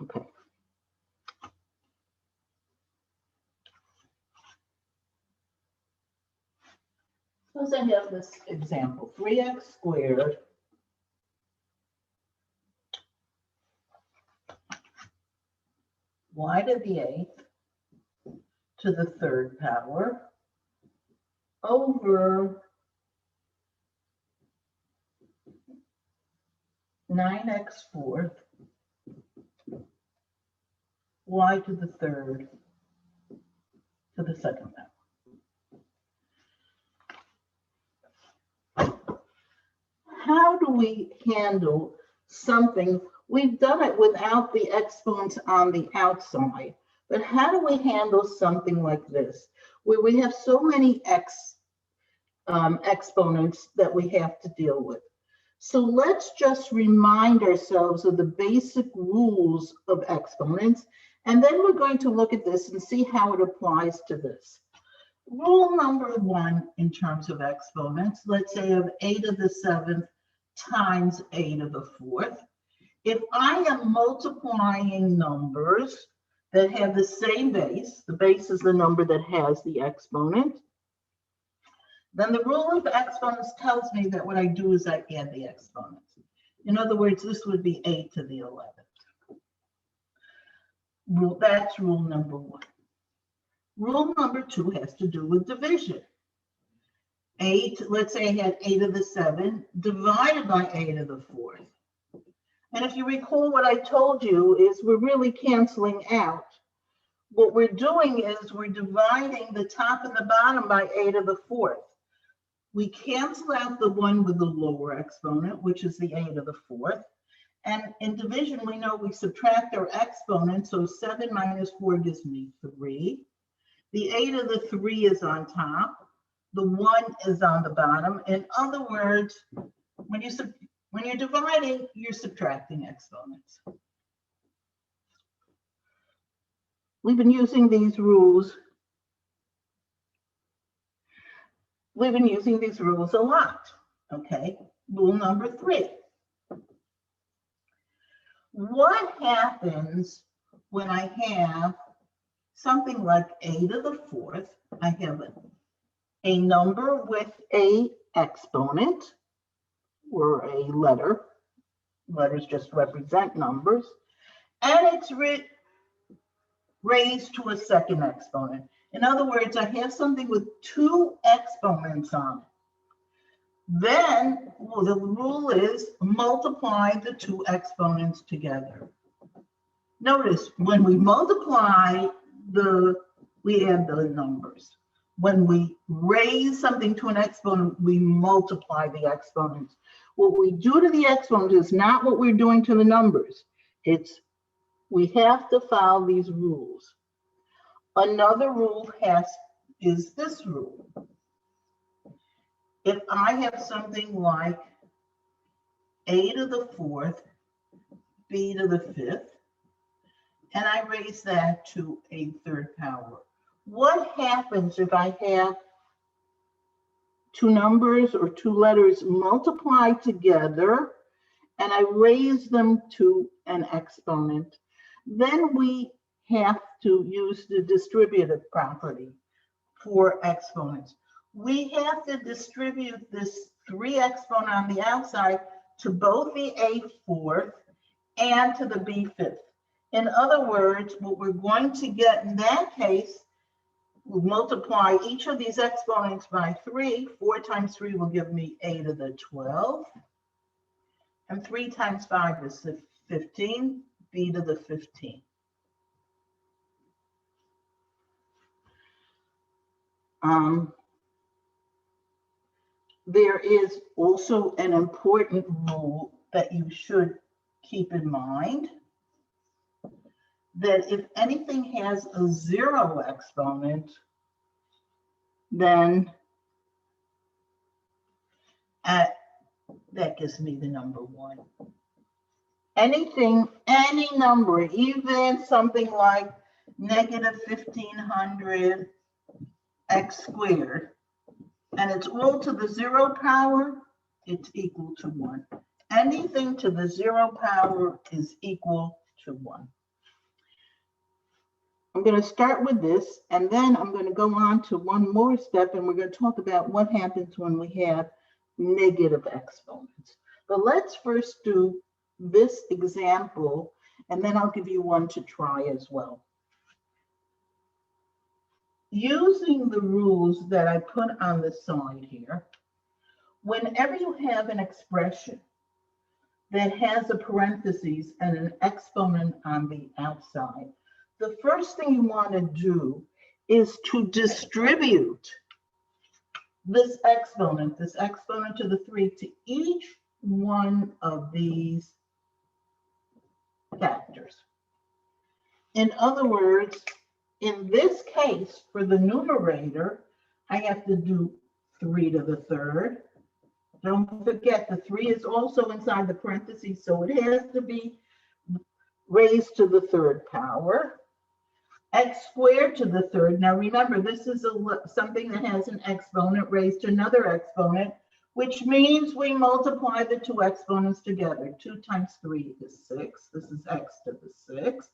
Okay. Suppose I have this example, 3x squared y to the 8th to the 3rd power over 9x fourth y to the 3rd to the 2nd power. How do we handle something? We've done it without the exponents on the outside, but how do we handle something like this, where we have so many exponents that we have to deal with? So let's just remind ourselves of the basic rules of exponents, and then we're going to look at this and see how it applies to this. Rule number 1 in terms of exponents, let's say of a to the 7th times a to the 4th. If I am multiplying numbers that have the same base, the base is the number that has the exponent, then the rule of exponents tells me that what I do is I add the exponents. In other words, this would be a to the 11th. That's rule number 1. Rule number 2 has to do with division. Let's say I had a to the 7 divided by a to the 4th. And if you recall, what I told you is we're really canceling out. What we're doing is we're dividing the top and the bottom by a to the 4th. We cancel out the one with the lower exponent, which is the a to the 4th. And in division, we know we subtract our exponent, so 7 minus 4 gives me 3. The a to the 3 is on top. The 1 is on the bottom. In other words, when you're dividing, you're subtracting exponents. We've been using these rules. We've been using these rules a lot, okay? Rule number 3. What happens when I have something like a to the 4th? I have a number with a exponent or a letter. Letters just represent numbers. And it's raised to a second exponent. In other words, I have something with 2 exponents on it. Then the rule is multiply the 2 exponents together. Notice when we multiply, we add the numbers. When we raise something to an exponent, we multiply the exponents. What we do to the exponent is not what we're doing to the numbers. We have to follow these rules. Another rule is this rule. If I have something like a to the 4th, b to the 5th, and I raise that to a 3rd power, what happens if I have 2 numbers or 2 letters multiplied together and I raise them to an exponent? Then we have to use the distributive property for exponents. We have to distribute this 3 exponent on the outside to both the a 4th and to the b 5th. In other words, what we're going to get in that case, we'll multiply each of these exponents by 3. 4 times 3 will give me a to the 12. And 3 times 5 is 15, b to the 15. There is also an important rule that you should keep in mind, that if anything has a 0 exponent, then that gives me the number 1. Anything, any number, even something like negative 1500 x squared, and it's all to the 0 power, it's equal to 1. Anything to the 0 power is equal to 1. I'm going to start with this, and then I'm going to go on to one more step, and we're going to talk about what happens when we have negative exponents. But let's first do this example, and then I'll give you one to try as well. Using the rules that I put on the side here, whenever you have an expression that has a parentheses and an exponent on the outside, the first thing you want to do is to distribute this exponent to the 3 to each one of these factors. In other words, in this case, for the numerator, I have to do 3 to the 3rd. Don't forget, the 3 is also inside the parentheses, so it has to be raised to the 3rd power. X squared to the 3rd. Now remember, this is something that has an exponent raised to another exponent, which means we multiply the 2 exponents together. 2 times 3 is 6. This is x to the 6th.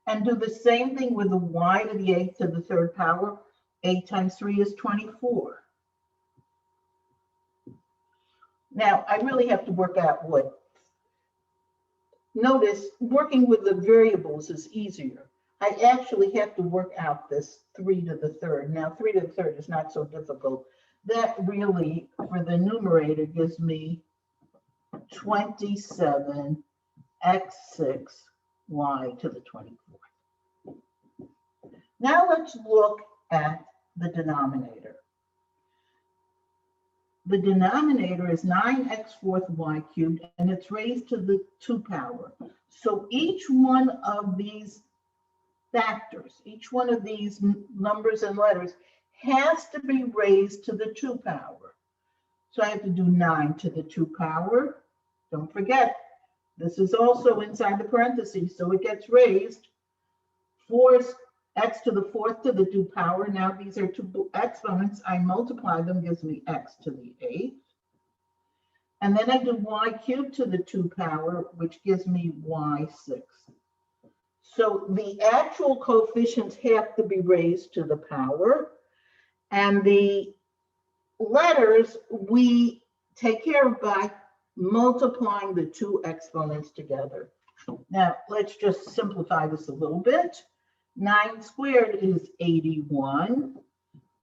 And do the same thing with the y to the 8th to the 3rd power. 8 times 3 is 24. Now, I really have to work out what. Notice, working with the variables is easier. I actually have to work out this 3 to the 3rd. Now, 3 to the 3rd is not so difficult. That really, for the numerator, gives me 27 x6 y to the 24th. Now let's look at the denominator. The denominator is 9x4 y cubed, and it's raised to the 2 power. So each one of these factors, each one of these numbers and letters has to be raised to the 2 power. So I have to do 9 to the 2 power. Don't forget, this is also inside the parentheses, so it gets raised. 4 is x to the 4th to the 2 power. Now these are 2 exponents. I multiply them, gives me x to the 8th. And then I do y cubed to the 2 power, which gives me y6. So the actual coefficients have to be raised to the power, and the letters we take care of by multiplying the 2 exponents together. Now, let's just simplify this a little bit. 9 squared is 81.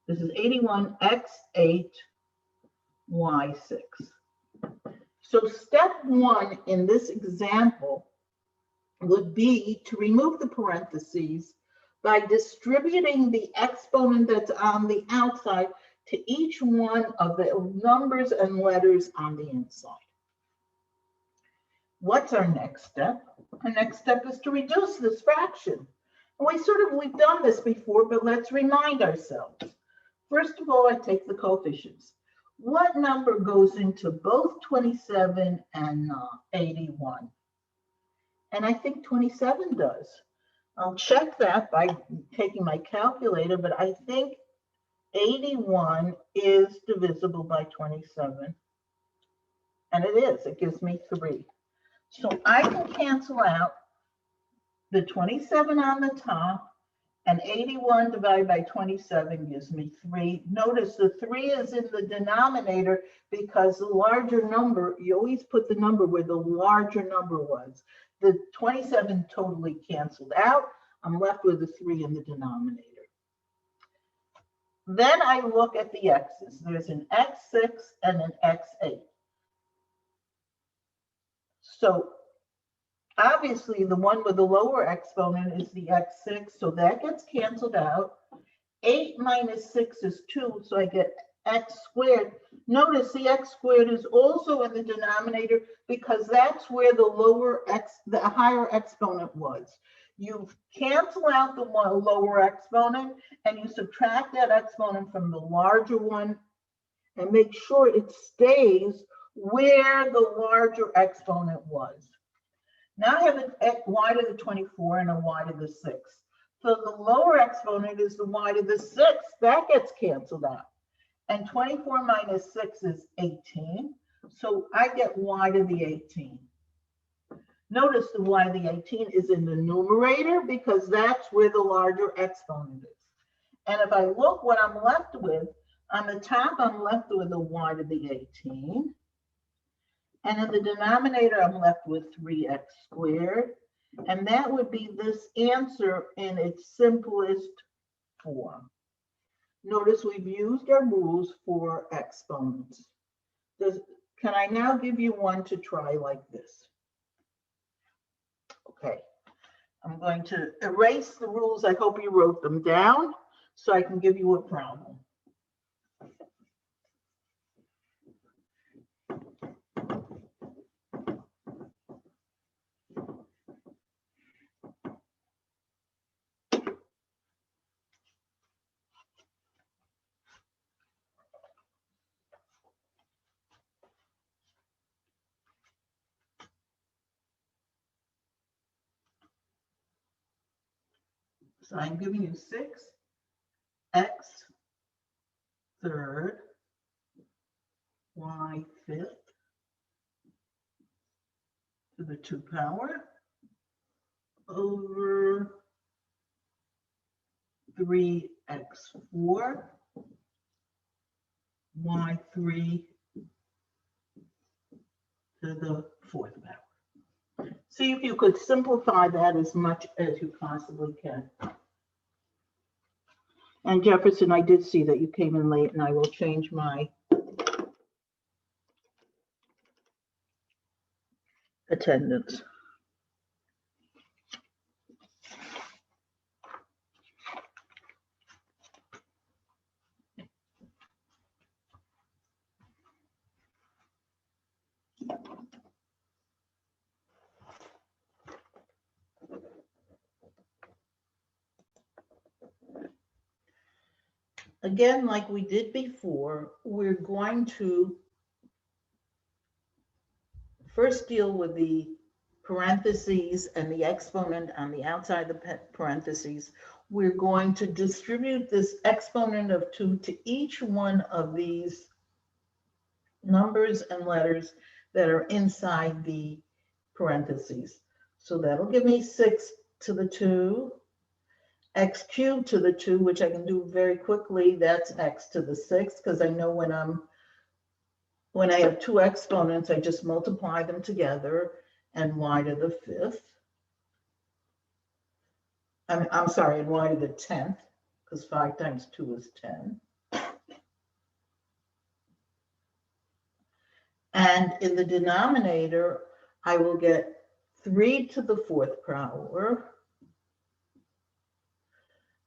This is 81 x8 y6. So step 1 in this example would be to remove the parentheses by distributing the exponent that's on the outside to each one of the numbers and letters on the inside. What's our next step? Our next step is to reduce this fraction. And we've done this before, but let's remind ourselves. First of all, I take the coefficients. What number goes into both 27 and 81? And I think 27 does. I'll check that by taking my calculator, but I think 81 is divisible by 27. And it is, it gives me 3. So I can cancel out the 27 on the top And 81 divided by 27 gives me 3. Notice the 3 is in the denominator because the larger number, you always put the number where the larger number was. The 27 totally canceled out. I'm left with a 3 in the denominator. Then I look at the x's. There's an x6 and an x8. So obviously the one with the lower exponent is the x6, so that gets canceled out. 8 minus 6 is 2, so I get x squared. Notice the x squared is also in the denominator because that's where the higher exponent was. You cancel out the lower exponent and you subtract that exponent from the larger one and make sure it stays where the larger exponent was. Now I have an y to the 24 and a y to the 6. So the lower exponent is the y to the 6. That gets canceled out. And 24 minus 6 is 18. So I get y to the 18. Notice the y to the 18 is in the numerator because that's where the larger exponent is. And if I look what I'm left with, on the top I'm left with a y to the 18. And in the denominator, I'm left with 3x squared. And that would be this answer in its simplest form. Notice we've used our rules for exponents. Can I now give you one to try like this? Okay. I'm going to erase the rules. I hope you wrote them down so I can give you a problem. So I'm giving you 6x third, y fifth to the 2 power over 3x4, y3 to the 4th power. See if you could simplify that as much as you possibly can. And Jefferson, I did see that you came in late, and I will change my attendance. Again, like we did before, we're going to first deal with the parentheses and the exponent on the outside of the parentheses. We're going to distribute this exponent of 2 to each one of these numbers and letters that are inside the parentheses. So that'll give me 6 to the 2. X cubed to the 2, which I can do very quickly, that's x to the 6, because I know when I have 2 exponents, I just multiply them together, and y to the 5th. I'm sorry, and y to the 10th, because 5 times 2 is 10. And in the denominator, I will get 3 to the 4th power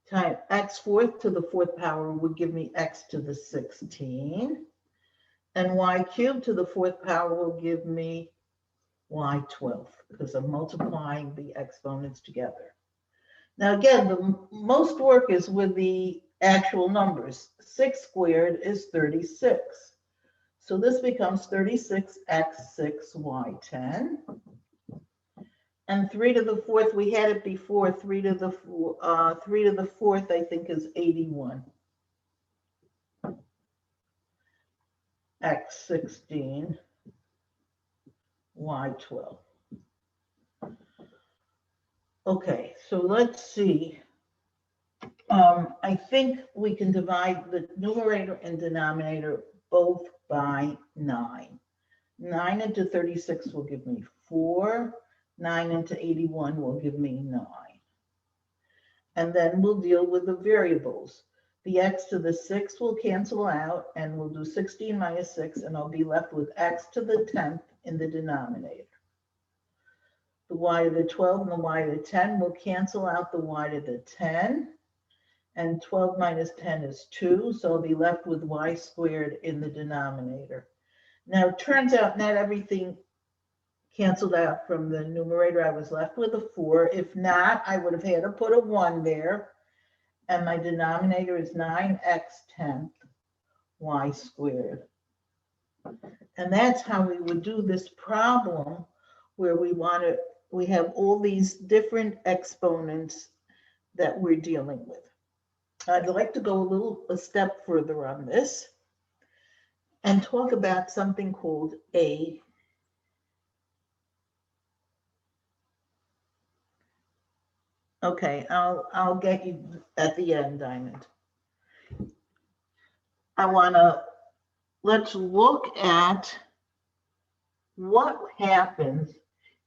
times x fourth to the 4th power would give me x to the 16. And y cubed to the 4th power will give me y 12th because I'm multiplying the exponents together. Now again, the most work is with the actual numbers. 6 squared is 36. So this becomes 36x6y 10. And 3 to the 4th, we had it before. 3 to the 4th, I think, is 81. X16, Y12. Okay, so let's see. I think we can divide the numerator and denominator both by 9. 9 into 36 will give me 4. 9 into 81 will give me 9. And then we'll deal with the variables. The x to the 6 will cancel out, and we'll do 16 minus 6, and I'll be left with x to the 10th in the denominator. The y to the 12 and the y to the 10 will cancel out the y to the 10. And 12 minus 10 is 2, so I'll be left with y squared in the denominator. Now, it turns out not everything canceled out from the numerator. I was left with a 4. If not, I would have had to put a 1 there. And my denominator is 9x 10th y squared. And that's how we would do this problem, where we have all these different exponents that we're dealing with. I'd like to go a step further on this and talk about something called a Okay, I'll get you at the end, Diamond. Let's look at what happens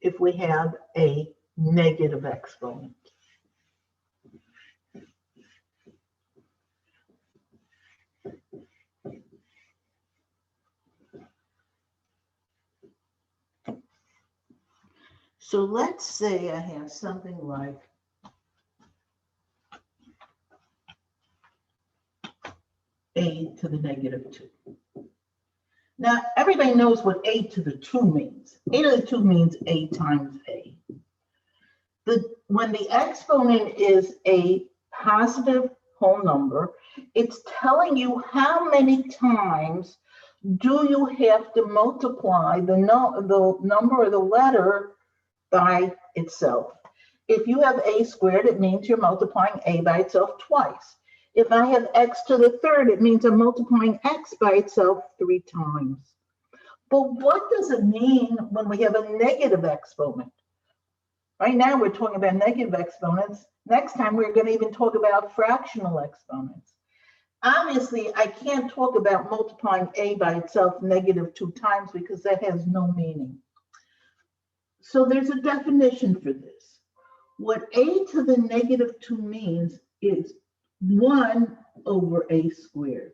if we have a negative exponent. So let's say I have something like a to the negative 2. Now, everybody knows what a to the 2 means. A to the 2 means a times a. When the exponent is a positive whole number, it's telling you how many times do you have to multiply the number or the letter by itself. If you have a squared, it means you're multiplying a by itself twice. If I have x to the 3rd, it means I'm multiplying x by itself 3 times. But what does it mean when we have a negative exponent? Right now, we're talking about negative exponents. Next time, we're going to even talk about fractional exponents. Obviously, I can't talk about multiplying a by itself negative 2 times because that has no meaning. So there's a definition for this. What a to the negative 2 means is 1 over a squared.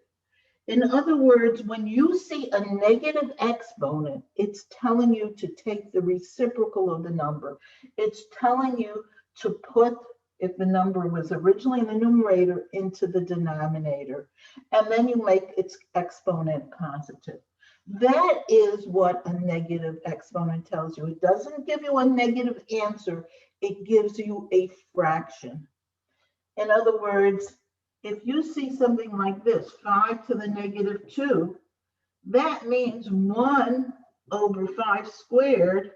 In other words, when you see a negative exponent, it's telling you to take the reciprocal of the number. It's telling you to put, if the number was originally in the numerator, into the denominator, and then you make its exponent positive. That is what a negative exponent tells you. It doesn't give you a negative answer, it gives you a fraction. In other words, if you see something like this, 5 to the negative 2, that means 1 over 5 squared,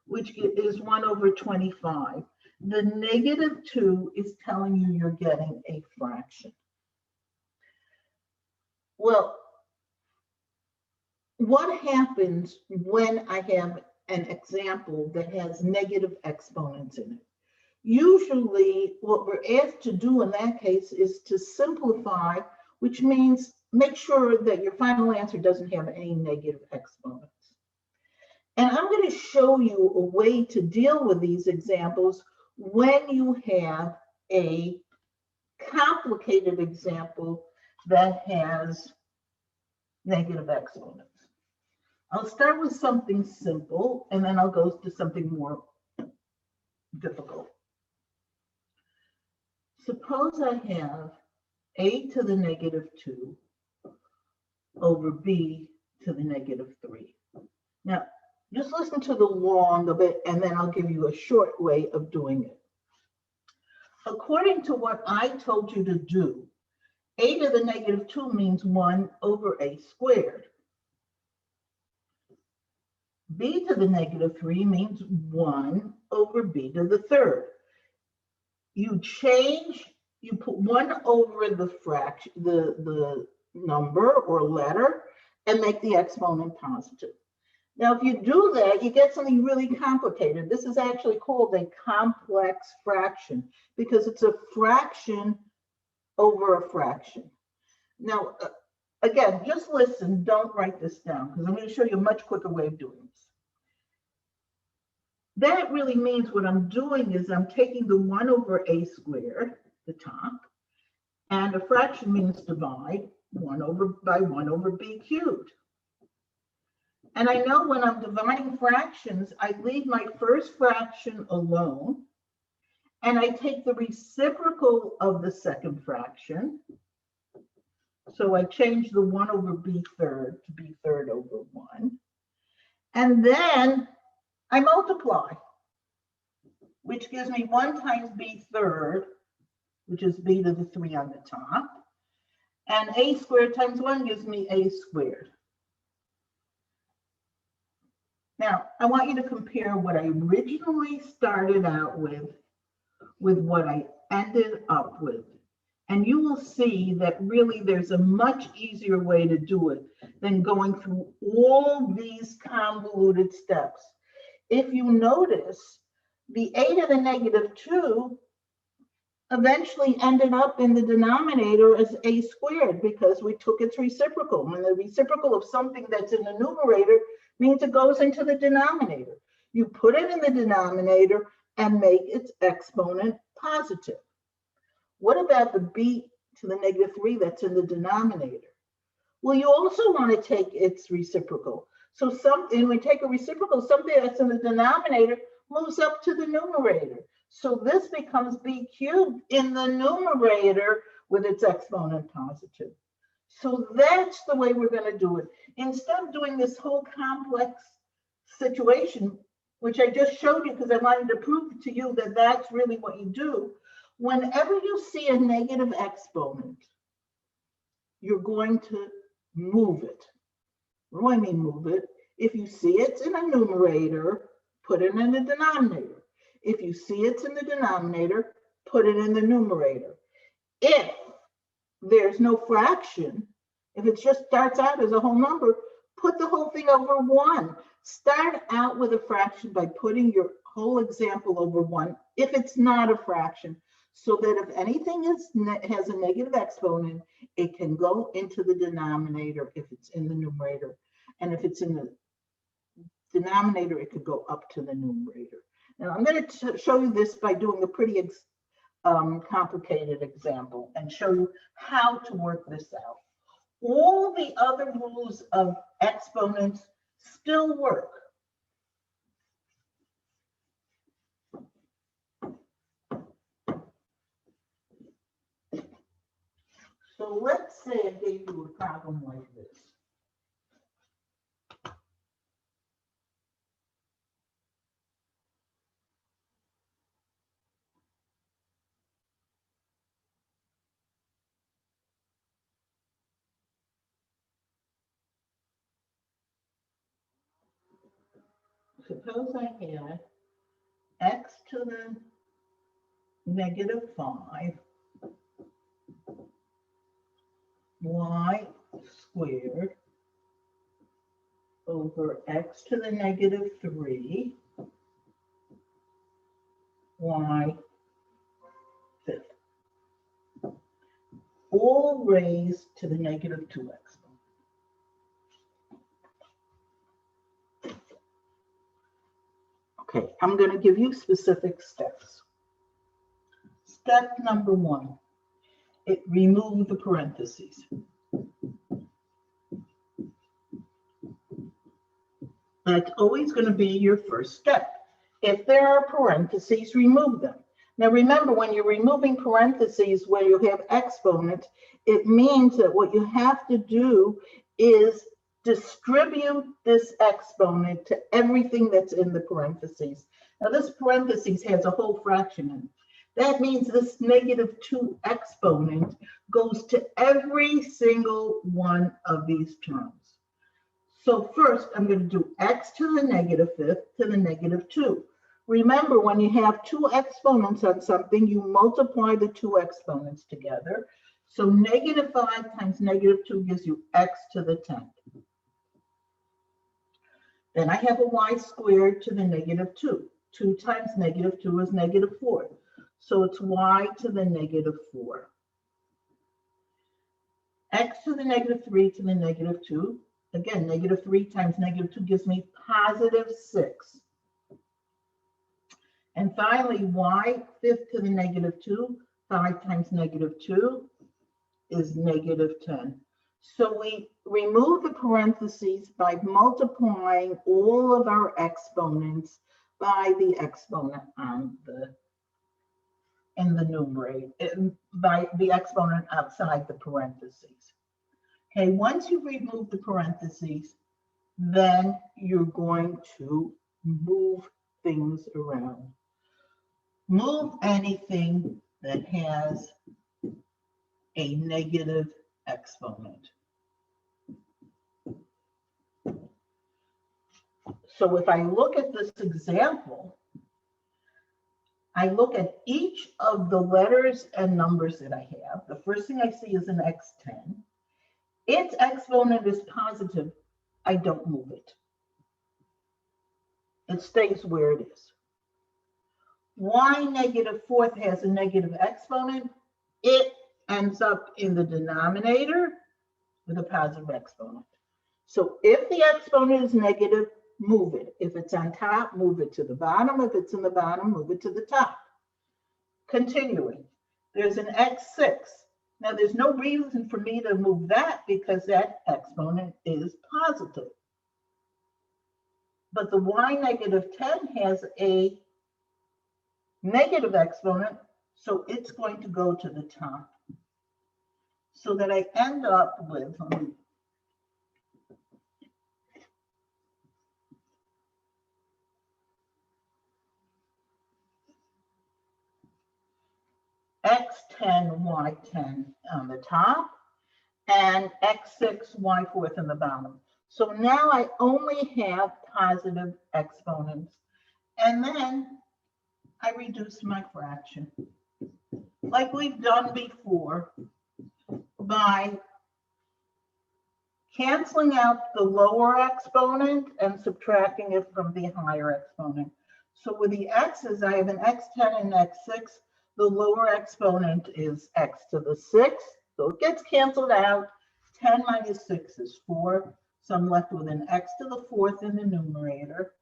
which is 1 over 25. The negative 2 is telling you you're getting a fraction. Well, what happens when I have an example that has negative exponents in it? Usually what we're asked to do in that case is to simplify, which means make sure that your final answer doesn't have any negative exponents. And I'm going to show you a way to deal with these examples when you have a complicated example that has negative exponents. I'll start with something simple, and then I'll go to something more difficult. Suppose I have a to the negative 2 over b to the negative 3. Now, just listen to the long of it, and then I'll give you a short way of doing it. According to what I told you to do, a to the negative 2 means 1 over a squared. B to the negative 3 means 1 over b to the 3rd. You put 1 over the fraction, the number or letter, and make the exponent positive. Now, if you do that, you get something really complicated. This is actually called a complex fraction because it's a fraction over a fraction. Now, again, just listen, don't write this down, because I'm going to show you a much quicker way of doing this. That really means what I'm doing is I'm taking the 1 over a squared, the top, and a fraction means divide 1 over by 1 over b cubed. And I know when I'm dividing fractions, I leave my first fraction alone, and I take the reciprocal of the second fraction. So I change the 1 over b third to b third over 1. And then I multiply, which gives me 1 times b third, which is b to the 3 on the top. And a squared times 1 gives me a squared. Now, I want you to compare what I originally started out with what I ended up with. And you will see that really there's a much easier way to do it than going through all these convoluted steps. If you notice, the a to the negative 2 eventually ended up in the denominator as a squared because we took its reciprocal. And the reciprocal of something that's in the numerator means it goes into the denominator. You put it in the denominator and make its exponent positive. What about the b to the negative 3 that's in the denominator? Well, you also want to take its reciprocal. So when we take a reciprocal, something that's in the denominator moves up to the numerator. So this becomes b cubed in the numerator with its exponent positive. So that's the way we're going to do it. Instead of doing this whole complex situation, which I just showed you because I wanted to prove to you that that's really what you do, whenever you see a negative exponent, you're going to move it. What do I mean move it? If you see it's in a numerator, put it in the denominator. If you see it's in the denominator, put it in the numerator. If there's no fraction, if it just starts out as a whole number, put the whole thing over 1. Start out with a fraction by putting your whole example over 1 if it's not a fraction, so that if anything has a negative exponent, it can go into the denominator if it's in the numerator. And if it's in the denominator, it could go up to the numerator. Now, I'm going to show you this by doing a pretty complicated example and show you how to work this out. All the other rules of exponents still work. So let's say I gave you a problem like this. Suppose I had x to the negative 5 y squared over x to the negative 3 y fifth, all raised to the negative 2 exponent. Okay, I'm going to give you specific steps. Step number 1, remove the parentheses. That's always going to be your first step. If there are parentheses, remove them. Now remember, when you're removing parentheses where you have exponents, it means that what you have to do is distribute this exponent to everything that's in the parentheses. Now this parentheses has a whole fraction in it. That means this negative 2 exponent goes to every single one of these terms. So first, I'm going to do x to the negative 5th to the negative 2. Remember, when you have 2 exponents on something, you multiply the 2 exponents together. So negative 5 times negative 2 gives you x to the 10th. Then I have a y squared to the negative 2. 2 times negative 2 is negative 4. So it's y to the negative 4. x to the -3 to the -2. Again, -3 times -2 gives me +6. And finally, y 5 to the -2, 5 times -2 is -10. So we remove the parentheses by multiplying all of our exponents by the exponent on in the numerator, by the exponent outside the parentheses. Okay, once you remove the parentheses, then you're going to move things around. Move anything that has a negative exponent. So if I look at this example, I look at each of the letters and numbers that I have. The first thing I see is an x10. Its exponent is positive. I don't move it. It stays where it is. Y -4 has a negative exponent. It ends up in the denominator with a positive exponent. So if the exponent is negative, move it. If it's on top, move it to the bottom. If it's in the bottom, move it to the top. Continuing, there's an x6. Now there's no reason for me to move that because that exponent is positive. But the y -10 has a negative exponent, so it's going to go to the top. So that I end up with, x10, y10 on the top, and x6, y4 on the bottom. So now I only have positive exponents. And then I reduce my fraction, like we've done before, by canceling out the lower exponent and subtracting it from the higher exponent. So with the x's, I have an x10 and x6. The lower exponent is x to the 6th, so it gets canceled out. 10 minus 6 is 4, so I'm left with an x to the 4th in the numerator.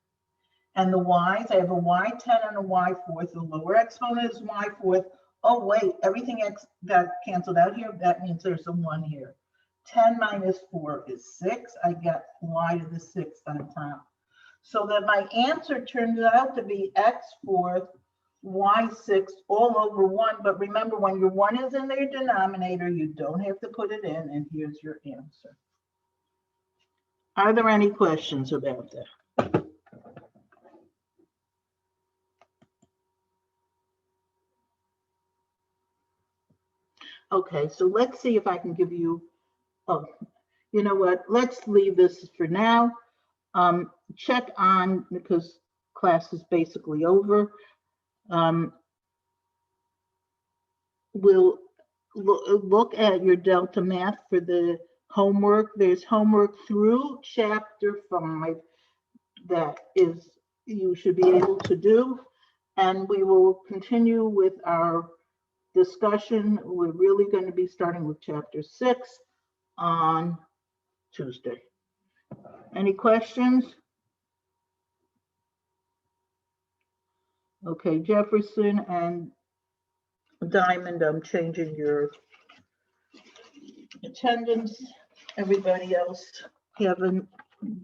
And the y's, I have a y10 and a y4. The lower exponent is y4. Oh wait, everything x got canceled out here. That means there's a 1 here. 10 minus 4 is 6. I get y to the 6th on top. So that my answer turns out to be x4, y6 all over 1. But remember, when your 1 is in their denominator, you don't have to put it in, and here's your answer. Are there any questions about that? Okay, so let's see if I can give you, oh, you know what? Let's leave this for now. Check on, because class is basically over. We'll look at your Delta Math for the homework. There's homework through chapter 5 that is you should be able to do. And we will continue with our discussion. We're really going to be starting with chapter 6 on Tuesday. Any questions? Okay, Jefferson and Diamond, I'm changing your attendance. Everybody else have a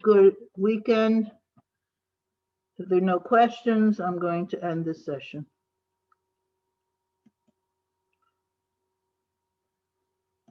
good weekend. If there are no questions, I'm going to end this session.